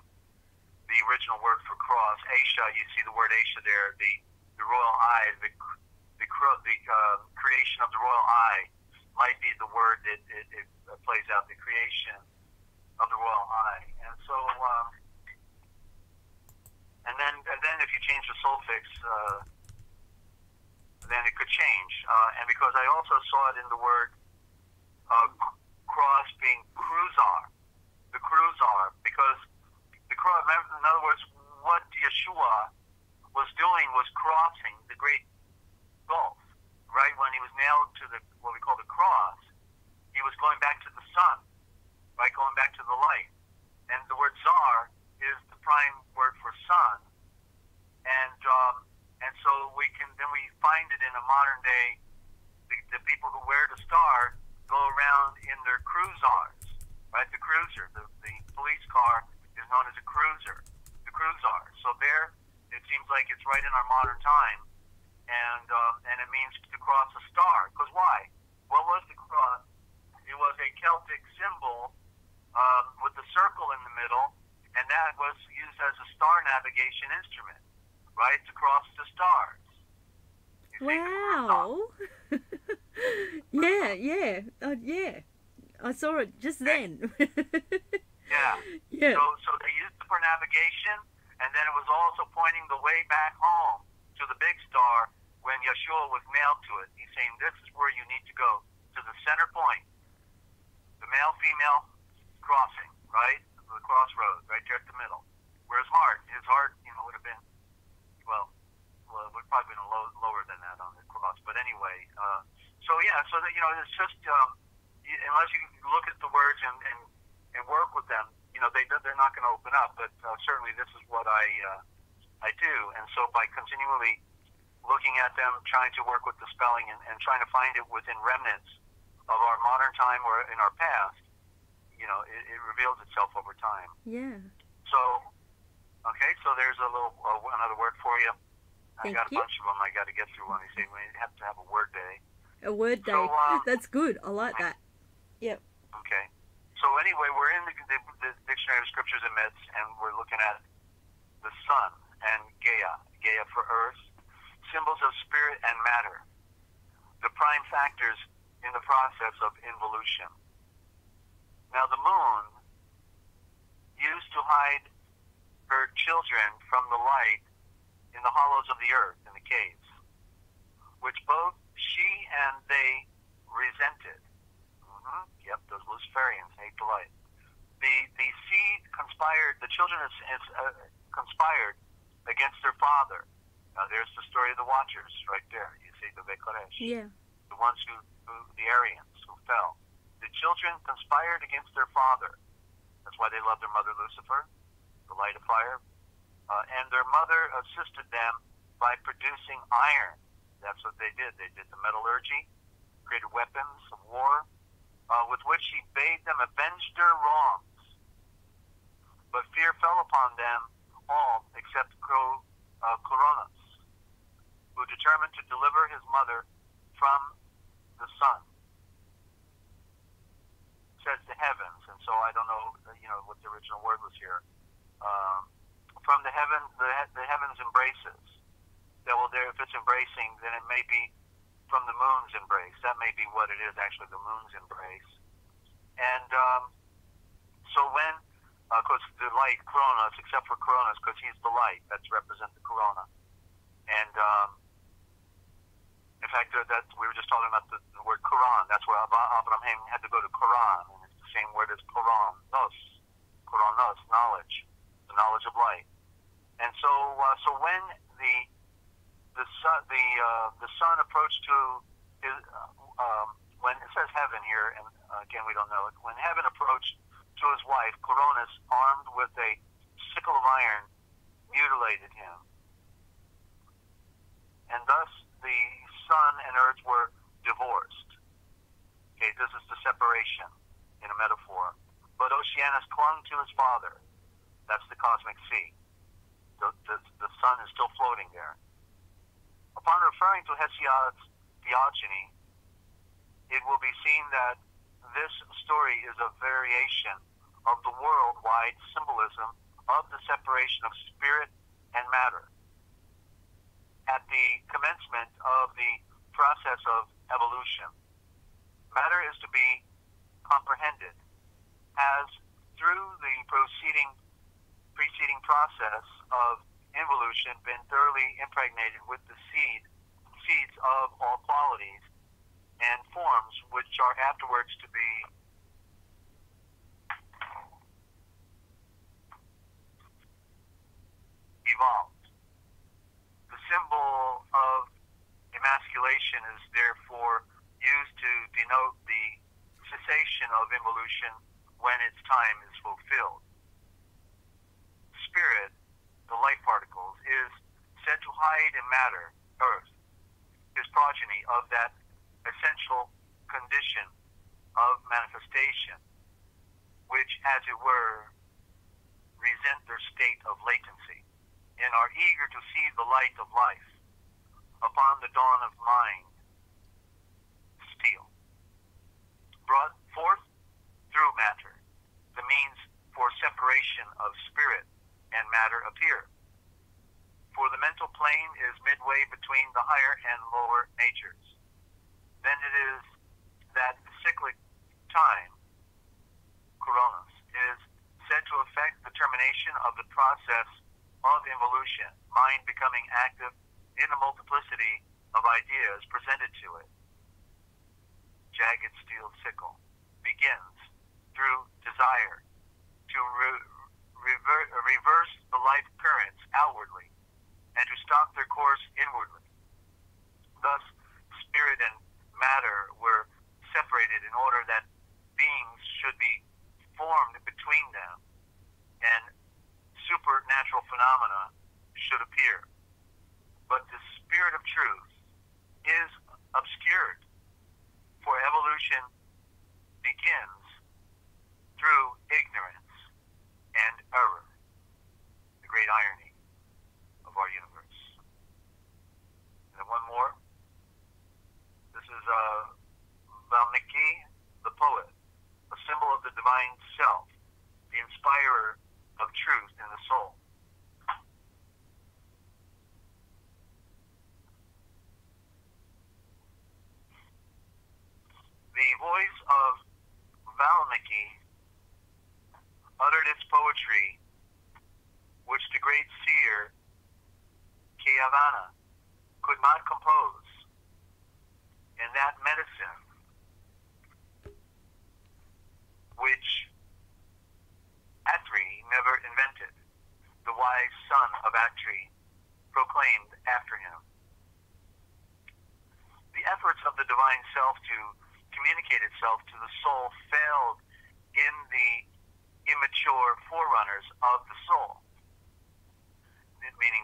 the original word for cross. Asia, you see the word Asia there, the royal eye, the creation of the royal eye might be the word that it plays out, the creation of the royal eye. And so, and then if you change the suffix, then it could change. And because I also saw it in the word cross being cruzar, the cruzar, because the cross, in other words, what Yeshua was doing was crossing the great gulf, right? When he was nailed to what we call the cross, he was going back to the sun, right? Going back to the light. And the word zar is the prime word for sun. And so we find it in a modern day, the people who wear the star go around in their cruzars, right? The cruiser, the police car is known as a cruiser, the cruzar. So there, it seems like it's right in our modern time, and it means to cross a star. Because why? What was the cross? It was a Celtic symbol with a circle in the middle, and that was used as a star navigation instrument, right? To cross the stars. Wow. Yeah. I saw it just then. Yeah. Yeah. So they used it for navigation, and then it was also pointing the way back home to the big star when Yeshua was nailed to it. He's saying, this is where you need to go, to the center point, the male-female crossing, right? The crossroads, right there at the middle. Where his heart, would have been, would probably been lower than that on the cross. But anyway, so that, it's just, unless you look at the words and work with them, they're not going to open up. But certainly this is what I do. And so by continually looking at them, trying to work with the spelling and trying to find it within remnants of our modern time or in our past, it reveals itself over time. Yeah. So, okay, so there's another word for you. Thank I got a you. bunch of them I got to get through when they say we have to have a word day. A word day. So, That's good. I like that. Yep. Okay. So anyway, we're in the Dictionary of Scriptures and Myths, and we're looking at the sun and Gaia for earth, symbols of spirit and matter, the prime factors in the process of involution. Now the moon used to hide her children from the light in the hollows of the earth, in the caves, which both she and they resented. Yep, those Luciferians hate the light. The seed conspired, the children conspired against their father. Now there's the story of the Watchers right there. You see the Vekoresh. Yeah. The ones the Aryans who fell. The children conspired against their father. That's why they loved their mother Lucifer, the light of fire. And their mother assisted them by producing iron. That's what they did. They did the metallurgy, created weapons of war, with which she bade them avenge their wrongs. But fear fell upon them all except Chronicles, who determined to deliver his mother from the sun. It says the heavens, and so I don't know, what the original word was here. From the heavens, the heavens embraces. If it's embracing, then it may be from the moon's embrace. That may be what it is, actually, the moon's embrace. And so when, because the light, Kronos, except for Kronos, because he's the light, that's represent the corona. And in fact, we were just talking about the word Quran. That's where Abraham had to go to Quran, and it's the same word as Quran, Quronos, knowledge, the knowledge of light. And so when the sun approached to his, when it says heaven here, and again we don't know it, when heaven approached to his wife, Coronis, armed with a sickle of iron, mutilated him. And thus the sun and earth were divorced. Okay, this is the separation in a metaphor. But Oceanus clung to his father. That's the cosmic sea. the sun is still floating there. Upon referring to Hesiod's theogony, it will be seen that this story is a variation of the worldwide symbolism of the separation of spirit and matter. At the commencement of the process of evolution, matter is to be comprehended as through the preceding process of involution been thoroughly impregnated with the seeds of all qualities and forms which are afterwards to be evolved. The symbol of emasculation is therefore used to denote the cessation of involution when its time is fulfilled. Spirit, the life particles, is said to hide in matter, earth, is progeny of that essential condition of manifestation, which, as it were, resent their state of latency, and are eager to see the light of life upon the dawn of mind steal. Brought forth through matter, the means for separation of spirit and matter appear. For the mental plane is midway between the higher and lower natures. Then it is that cyclic time, Chronicles, is said to affect the termination of the process of involution, mind becoming active in a multiplicity of ideas presented to it. Jagged steel sickle begins through desire to reverse the life currents outwardly and to stop their course inwardly. Thus, spirit and matter were separated in order that beings should be formed between them and supernatural phenomena should appear. But the spirit of truth is obscured, for evolution begins through ignorance and error, the great irony of our universe. And one more. This is Valmiki, the poet, a symbol of the divine self, the inspirer of truth in the soul. The voice of Valmiki uttered its poetry, which the great seer Kayavana could not compose, and that medicine which Atri never invented, the wise son of Atri proclaimed after him. The efforts of the divine self to communicate itself to the soul failed in the immature forerunners of the soul, meaning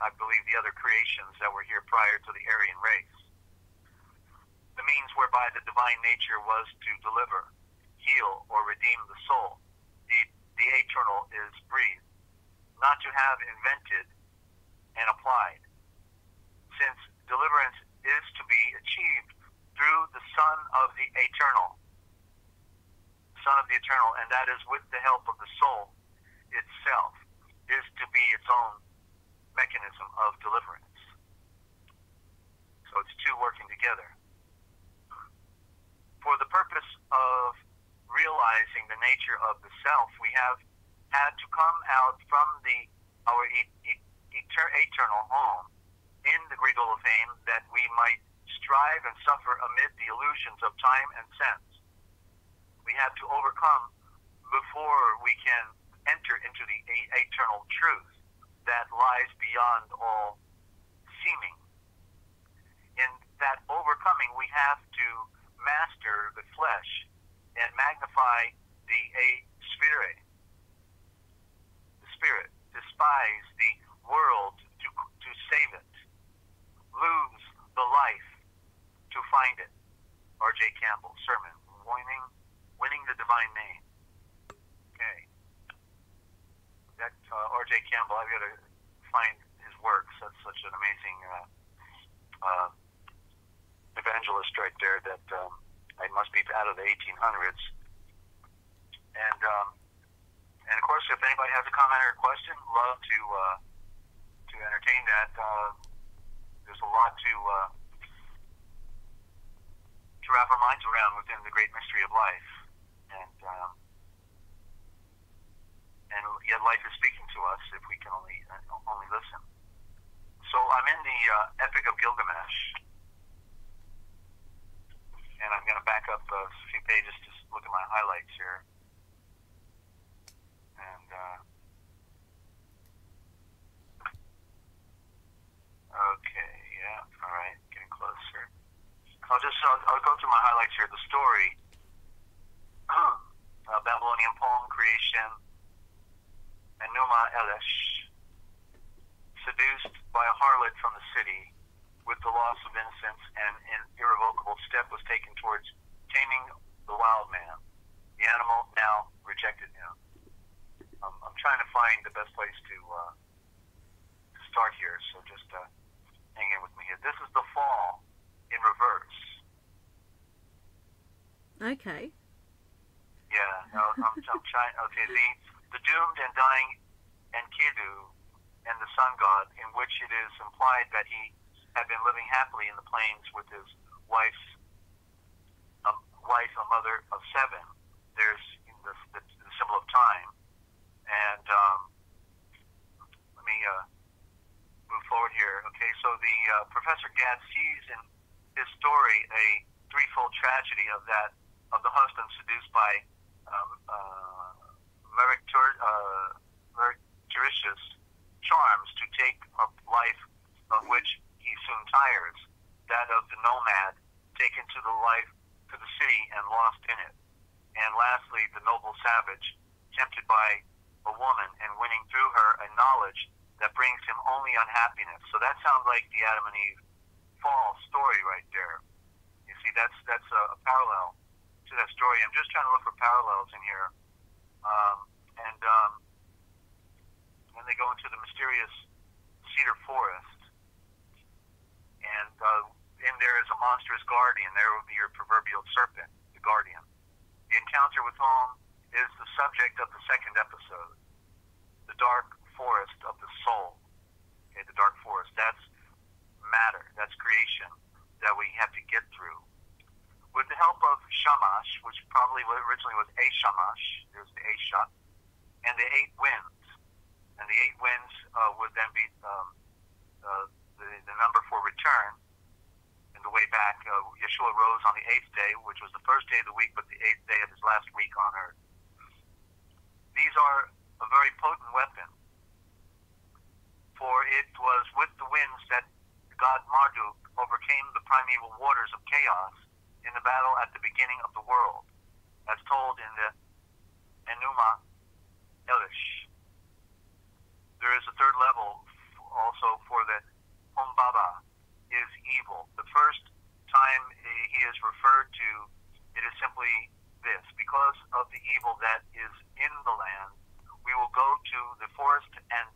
I believe the other creations that were here prior to the Aryan race. The means whereby the divine nature was to deliver, heal, or redeem the soul, the eternal is breathed, not to have invented and applied, since deliverance is to be achieved through the Son of the Eternal, and that is with the help of the soul itself, is to be its own mechanism of deliverance. So it's two working together. For the purpose of realizing the nature of the self, we have had to come out from our eternal home in the great hall of fame, that we might strive and suffer amid the illusions of time and sense. We have to overcome before we can enter into the eternal truth that lies beyond all seeming. In that overcoming, we have to master the flesh and magnify the spirit, despise the world to save it, lose the life to find it. R.J. Campbell, sermon, winning the divine name. Okay. That R.J. Campbell, I've got to find his works. That's such an amazing evangelist right there that I must be out of the 1800s. And of course, if anybody has a comment or a question, love to entertain that. There's a lot to wrap our minds around within the great mystery of life, and yet life is speaking to us if we can only listen. So I'm in the Epic of Gilgamesh, and I'm going to back up a few pages to look at my highlights here. And okay, yeah, all right, getting closer. I'll go through my highlights here. The story, Babylonian poem creation, Enuma Elish, seduced by a harlot from the city, with the loss of innocence, and an irrevocable step was taken towards taming the wild man. The animal now rejected him. I'm trying to find the best place to start here, so just hang in with me here. This is the fall in reverse. Okay. Yeah, no, I'm trying. Okay, the doomed and dying Enkidu and the sun god, in which it is implied that he had been living happily in the plains with his wife, a mother of 7. There's the symbol of time, and let me move forward here. Okay, so the Professor Gadd sees in his story a threefold tragedy of the husband seduced by meretricious charms to take a life of which he soon tires, that of the nomad taken to the city and lost in it, and lastly the noble savage tempted by a woman and winning through her a knowledge that brings him only unhappiness. So that sounds like the Adam and Eve fall story right there. You see, that's a parallel to that story. I'm just trying to look for parallels in here. When they go into the mysterious cedar forest, and in there is a monstrous guardian. There will be your proverbial serpent, the guardian. The encounter with whom is the subject of the second episode, the dark forest of the soul. Okay, the dark forest, that's matter, that's creation that we have to get through. With the help of Shamash, which probably originally was a Shamash, there's the Asha, and the 8 winds. And the 8 winds would then be the number for return. And the way back, Yeshua rose on the 8th day, which was the first day of the week, but the 8th day of his last week on earth. These are a very potent weapon, for it was with the winds that god Marduk overcame the primeval waters of chaos in the battle at the beginning of the world, as told in the Enuma Elish. There is a third level also for the Humbaba is evil. The first time he is referred to, it is simply this: because of the evil that is in the land, we will go to the forest and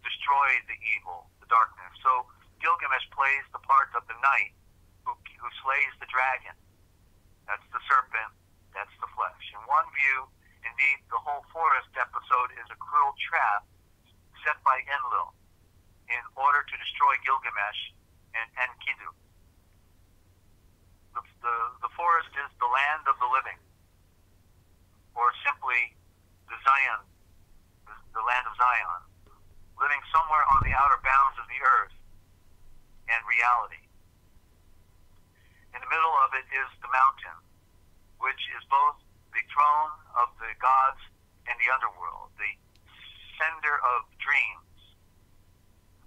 destroy the evil, the darkness. So Gilgamesh plays the part of the knight who slays the dragon. That's the serpent, that's the flesh. In one view, indeed, the whole forest episode is a cruel trap set by Enlil in order to destroy Gilgamesh and Enkidu. The forest is the land of the living, or simply the Zion, the land of Zion, living somewhere on the outer bounds of the earth and reality. In the middle of it is the mountain, which is both the throne of the gods and the underworld, the sender of dreams.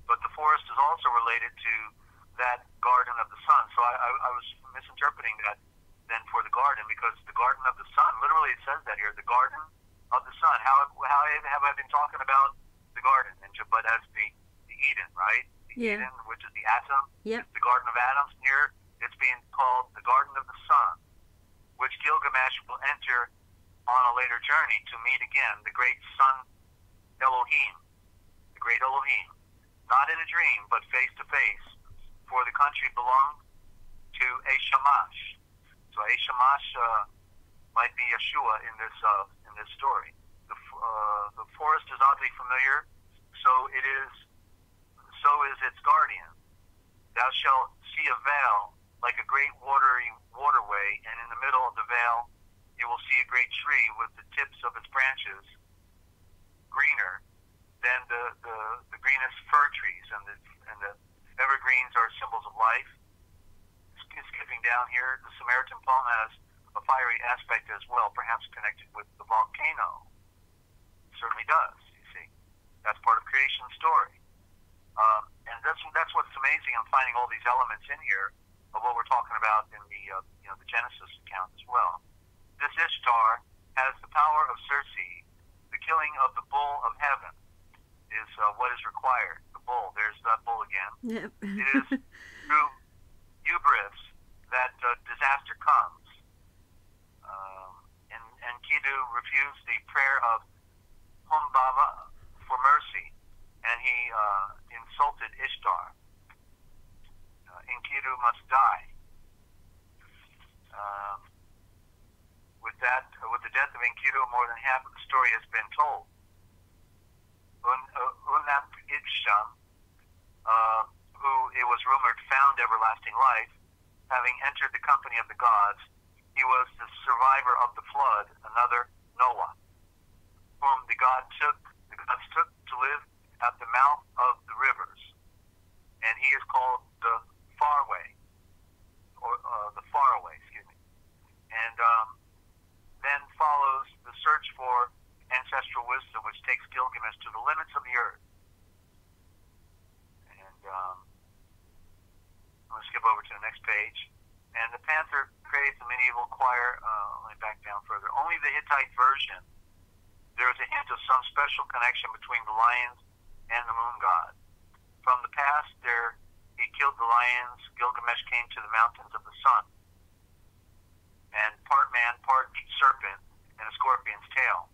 But the forest is also related to that garden of the sun. So I was misinterpreting that then for the garden, because the garden of the sun, literally it says that here, the garden of the sun. How have I been talking about the garden? But as the Eden, right? The Eden, which is the atom, the garden of atoms. Here it's being called the garden of the sun, which Gilgamesh will enter on a later journey to meet again the great sun Elohim, the great Elohim, not in a dream, but face to face, for the country belonged to a Shamash. So a Shamash might be Yeshua in this story. The forest is oddly familiar, so is its guardian. Thou shalt see a vale like a great waterway, and in the middle of the vale you will see a great tree with the tips of its branches greener than the greenest fir trees, and the evergreens are symbols of life. Skipping down here, the Samaritan poem has a fiery aspect as well, perhaps connected with the volcano. It certainly does, you see. That's part of creation's story. And that's what's amazing. I'm finding all these elements in here of what we're talking about in the Genesis account as well. This Ishtar has the power of Circe. The killing of the bull of heaven is what is required. The bull, there's that bull again. Yep. It is through hubris that disaster comes. And Enkidu refused the prayer of Humbaba for mercy, and he insulted Ishtar. Enkidu must die. With the death of Enkidu, more than half of the story has been told. Unapisham, who it was rumored found everlasting life, having entered the company of the gods, he was the survivor of the flood, another Noah, whom the gods took to live at the mouth of the rivers, and he is called the Faraway, excuse me. And then follows the search for ancestral wisdom, which takes Gilgamesh to the limits of the earth. And I'm going to skip over to the next page. And the panther praised the medieval choir. Let me back down further. Only the Hittite version, there is a hint of some special connection between the lions and the moon god. From the past, he killed the lions. Gilgamesh came to the mountains of the sun, and part man, part serpent, and a scorpion's tail.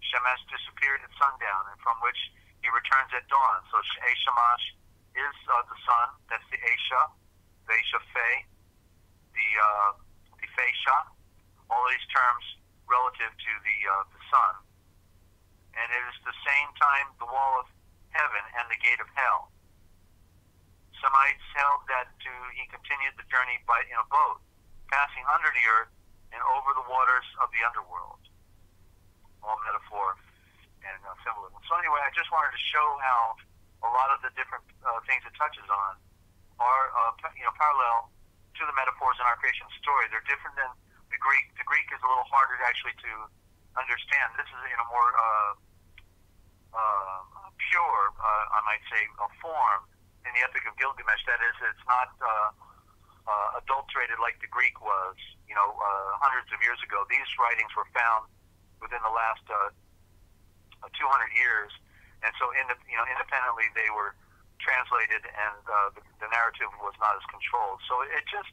Shamash disappeared at sundown, and from which he returns at dawn. So Shamash is the sun. That's the Aisha, the Aisha Fe, the Feisha. All these terms relative to the sun. And it is the same time the wall of heaven and the gate of hell. Semites held that he continued the journey in a boat, passing under the earth and over the waters of the underworld. All metaphor and symbolism. So anyway, I just wanted to show how a lot of the different things it touches on are parallel to the metaphors in our creation story. They're different than the Greek. The Greek is a little harder actually to understand. This is in a more pure, I might say, a form in the Epic of Gilgamesh. That is, it's not adulterated like the Greek was, hundreds of years ago. These writings were found within the last 200 years, and so independently they were translated, and the narrative was not as controlled. So it just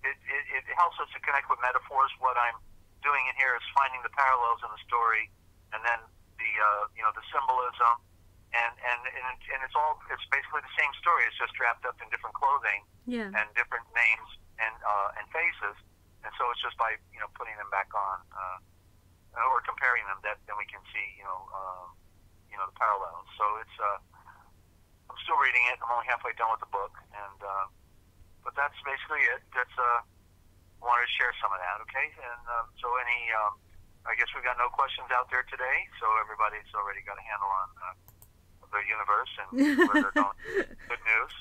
it helps us to connect with metaphors. What I'm doing in here is finding the parallels in the story, and then the symbolism, and it's basically the same story. It's just wrapped up in different clothing, and different names and faces, and so it's just by putting them back on or comparing them that then we can see the parallels. So it's I'm still reading it. I'm only halfway done with the book, and but that's basically it. That's wanted to share some of that. Okay, and so I guess we've got no questions out there today, so everybody's already got a handle on the universe and where they're going. Good news.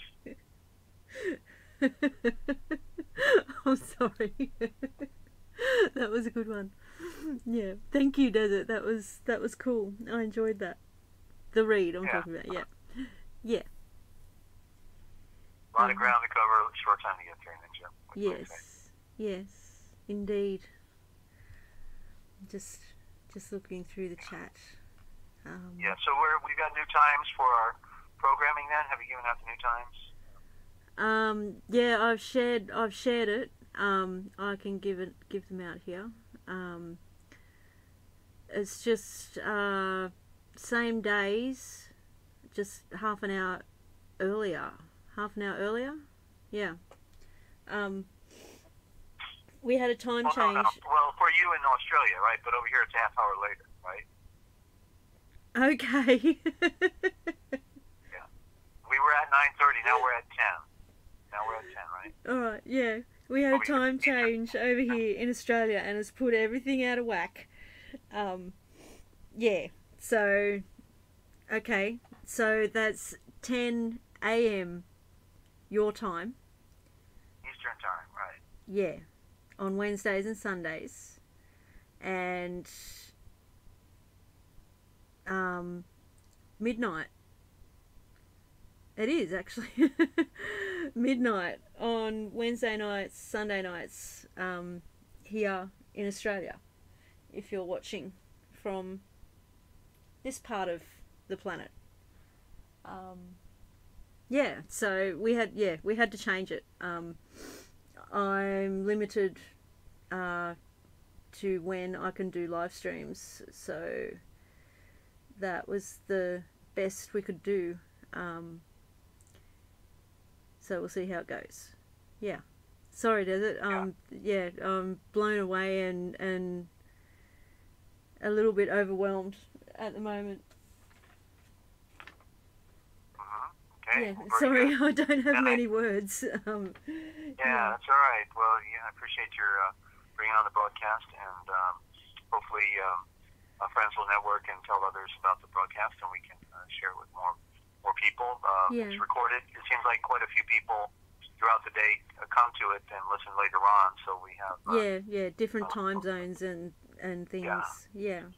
I'm sorry. That was a good one. Yeah, thank you, Desert. That was cool. I enjoyed that. The read I'm talking about. Yeah. A lot of ground to cover, short time to get through, Ninja. Yes, indeed. Just looking through the chat. So we've got new times for our programming. Then have you given out the new times? I've shared it. I can give them out here. It's just same days just half an hour earlier. Yeah. We had a time change. No. Well, for you in Australia, right? But over here it's a half hour later, right? Okay. Yeah. We were at 9:30. Now we're at 10. Right? All right. Yeah. We had a time change over here in Australia, and it's put everything out of whack. Yeah. So, okay. So that's 10 a.m. your time. Eastern time, right? Yeah. On Wednesdays and Sundays. And midnight. It is actually midnight on Wednesday nights, Sunday nights, here in Australia, if you're watching from this part of the planet. Yeah, so we had to change it. I'm limited to when I can do live streams, so that was the best we could do. So we'll see how it goes. Yeah. Sorry, Desert. Yeah, I'm blown away and a little bit overwhelmed at the moment. Okay. Yeah, Well, sorry, good. I don't have many words. Yeah, that's all right. Well, yeah, I appreciate your bringing on the broadcast, and hopefully our friends will network and tell others about the broadcast, and we can share it with more people. It's recorded. It seems like quite a few people throughout the day come to it and listen later on, so we have different time zones and things. Yeah.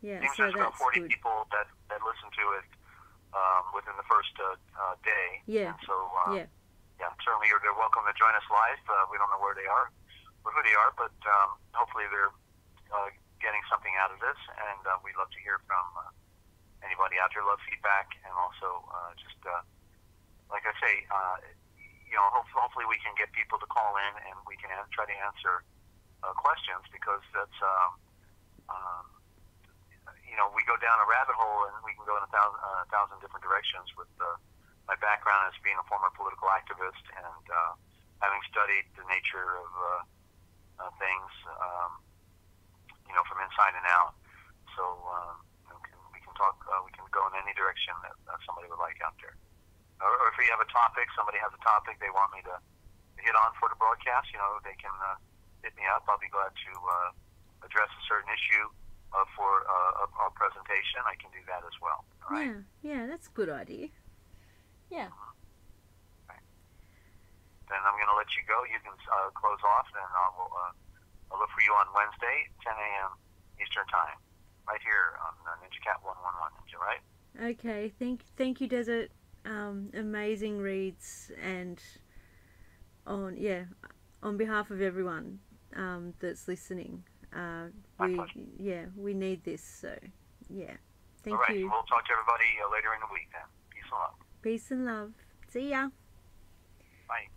Seems So there's about that's 40 good. people that listen to it within the first day. Yeah. And so Yeah. certainly they're welcome to join us live. We don't know where they are or who they are, but hopefully they're getting something out of this, and we'd love to hear from anybody out there. Love feedback, and also just like I say, hopefully we can get people to call in and we can try to answer questions, because that's we go down a rabbit hole and we can go in a thousand different directions. With my background as being a former political activist and having studied the nature of things, from inside and out. So we can talk. We can go in any direction that somebody would like out there. Or if we have a topic, somebody has a topic they want me to hit on for the broadcast, they can hit me up. I'll be glad to address a certain issue for our presentation. I can do that as well. All right? Yeah, that's a good idea. Yeah. Right. Then I'm going to let you go. You can close off, and I'll look for you on Wednesday, 10 a.m. Eastern Time, right here on Ninja Cat 111 Ninja, right? Okay. Thank you, Desert. Amazing reads, and on behalf of everyone that's listening, we need this. So thank All right. you. We'll talk to everybody later in the week then. Peace and love. Peace and love. See ya. Bye.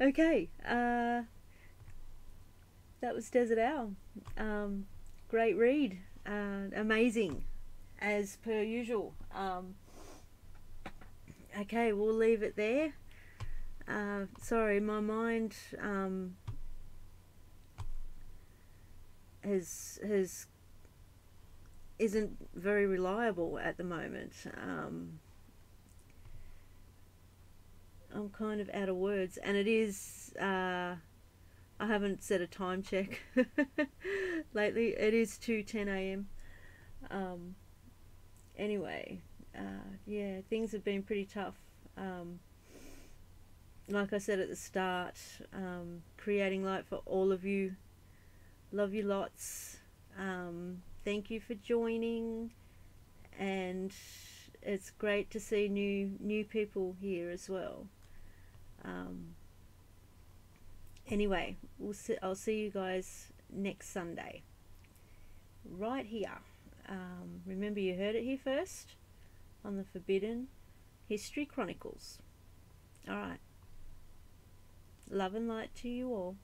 Okay. That was Dezert-Owl. Great read. Amazing, as per usual. Okay, we'll leave it there. Sorry, my mind isn't very reliable at the moment. I'm kind of out of words, and it is I haven't set a time check lately. It is 2:10 a.m. Anyway, things have been pretty tough. Like I said at the start, creating light for all of you. Love you lots. Thank you for joining, and it's great to see new people here as well. Anyway, I'll see you guys next Sunday, right here. Remember, you heard it here first on the Forbidden History Chronicles. Alright. Love and light to you all.